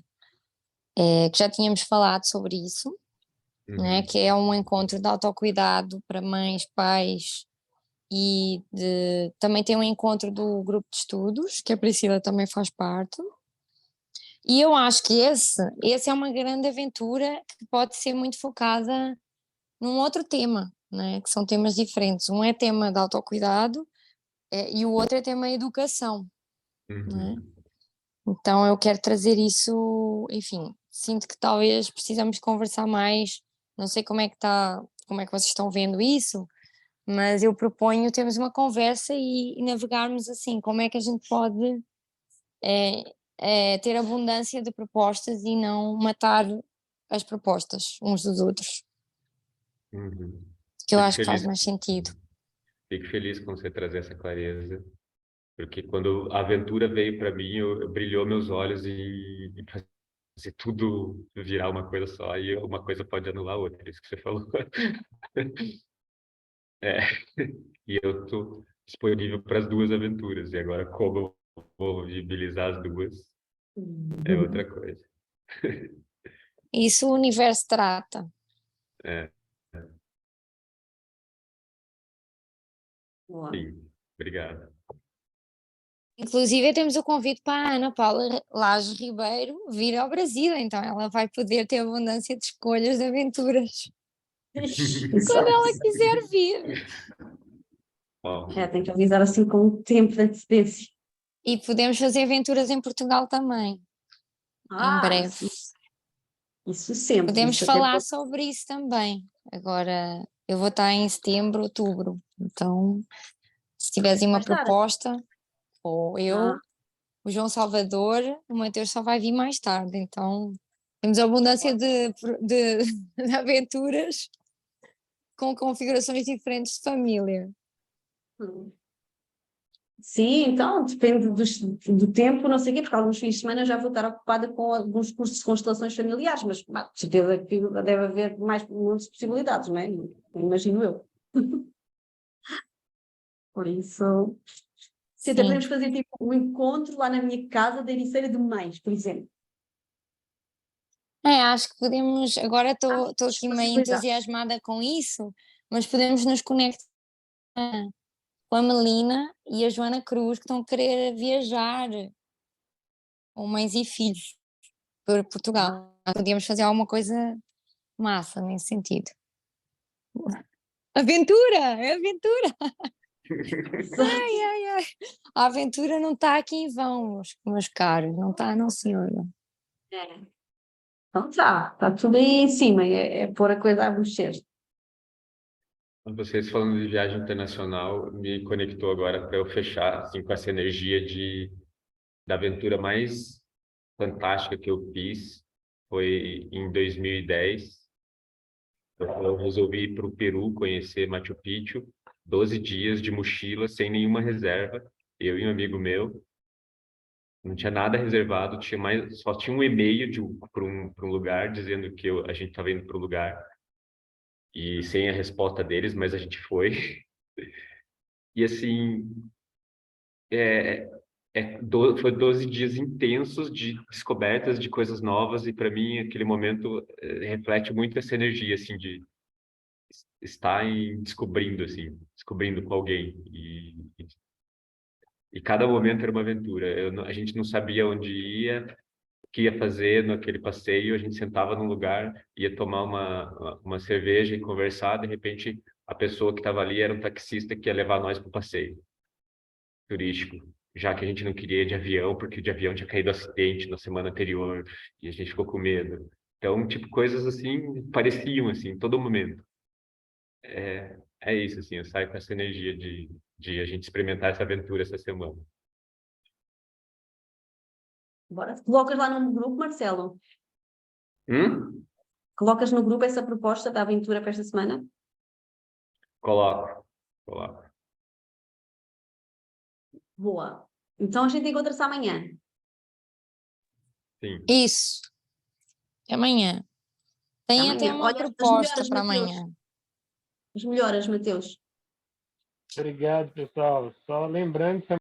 que já tínhamos falado sobre isso, né? Uhum. Que é um encontro de autocuidado para mães, pais, e também tem um encontro do grupo de estudos, que a Priscila também faz parte. E eu acho que esse é uma grande aventura que pode ser muito focada num outro tema, né? Que são temas diferentes. Um é tema de autocuidado, e o outro é tema educação, né? Uhum. Então eu quero trazer isso, enfim, sinto que talvez precisamos conversar mais, não sei como é que vocês estão vendo isso, mas eu proponho termos uma conversa e navegarmos assim, como é que a gente pode ter abundância de propostas e não matar as propostas uns dos outros, Uhum. que eu Fico acho que faz feliz. mais sentido. Fico feliz com você trazer essa clareza, porque quando a aventura veio para mim, brilhou meus olhos e fazer tudo virar uma coisa só, e uma coisa pode anular a outra, isso que você falou. É, e eu estou disponível para as duas aventuras, e agora como eu vou viabilizar as duas é outra coisa. Isso o universo trata. É, Boa. sim, obrigado. Inclusive temos o convite para a Ana Paula Laje Ribeiro vir ao Brasil, então ela vai poder ter abundância de escolhas de aventuras quando Exato. ela quiser vir. Bom, Tem que avisar assim com um tempo de antecedência. E podemos fazer aventuras em Portugal também, em breve. Isso sempre. Podemos Isso até falar sobre isso também. Agora, eu vou estar em setembro, outubro, então se tiveres uma vai estar. proposta, ou Ah, o João Salvador, o Mateus só vai vir mais tarde, então temos abundância de aventuras com configurações diferentes de família. hum. Sim, então, depende do tempo, não sei o quê, porque alguns fins de semana já vou estar ocupada com alguns cursos de constelações familiares, mas de certeza que deve haver muitas possibilidades, não é? Imagino eu. Por isso, Se até Sim. podemos fazer tipo um encontro lá na minha casa da Ericeira de Mães, por exemplo. Acho que podemos. Agora estou aqui meio possibilidades. entusiasmada com isso, mas podemos nos conectar com a Melina e a Joana Cruz, que estão a querer viajar, com mães e filhos, por Portugal. Podíamos fazer alguma coisa massa nesse sentido. Aventura! É aventura! Ai, ai, ai. A aventura não está aqui em vão, meus caros, não está, não, senhora. É. Então está tudo aí em cima, é pôr a coisa a mexer. Vocês falando de viagem internacional, me conectou agora para eu fechar assim, com essa energia da aventura mais fantástica que eu fiz. Foi em 2010. Eu resolvi ir para o Peru conhecer Machu Picchu, 12 dias de mochila, sem nenhuma reserva. Eu e um amigo meu, não tinha nada reservado, só tinha um e-mail para um lugar dizendo que a gente estava indo para o lugar e sem a resposta deles, mas a gente foi. E assim, é, foi 12 dias intensos de descobertas de coisas novas e para mim aquele momento reflete muito essa energia assim de estar descobrindo assim, descobrindo com alguém e cada momento era uma aventura. A gente não sabia onde ia, o que ia fazer naquele passeio. A gente sentava num lugar, ia tomar uma cerveja e conversar. De repente, a pessoa que estava ali era um taxista que ia levar nós para o passeio turístico, já que a gente não queria ir de avião, porque de avião tinha caído acidente na semana anterior e a gente ficou com medo. Então, tipo, coisas assim pareciam assim, todo momento. É isso, assim, eu saio com essa energia de a gente experimentar essa aventura essa semana. Bora. Colocas lá no grupo, Marcelo? Colocas no grupo essa proposta da aventura para esta semana? Coloco. Boa. Então a gente encontra-se amanhã. Sim. Isso. Até amanhã. Tem até uma Olha, as proposta melhoras, para Mateus. amanhã. As melhoras, Mateus. Obrigado, pessoal. Só lembrando que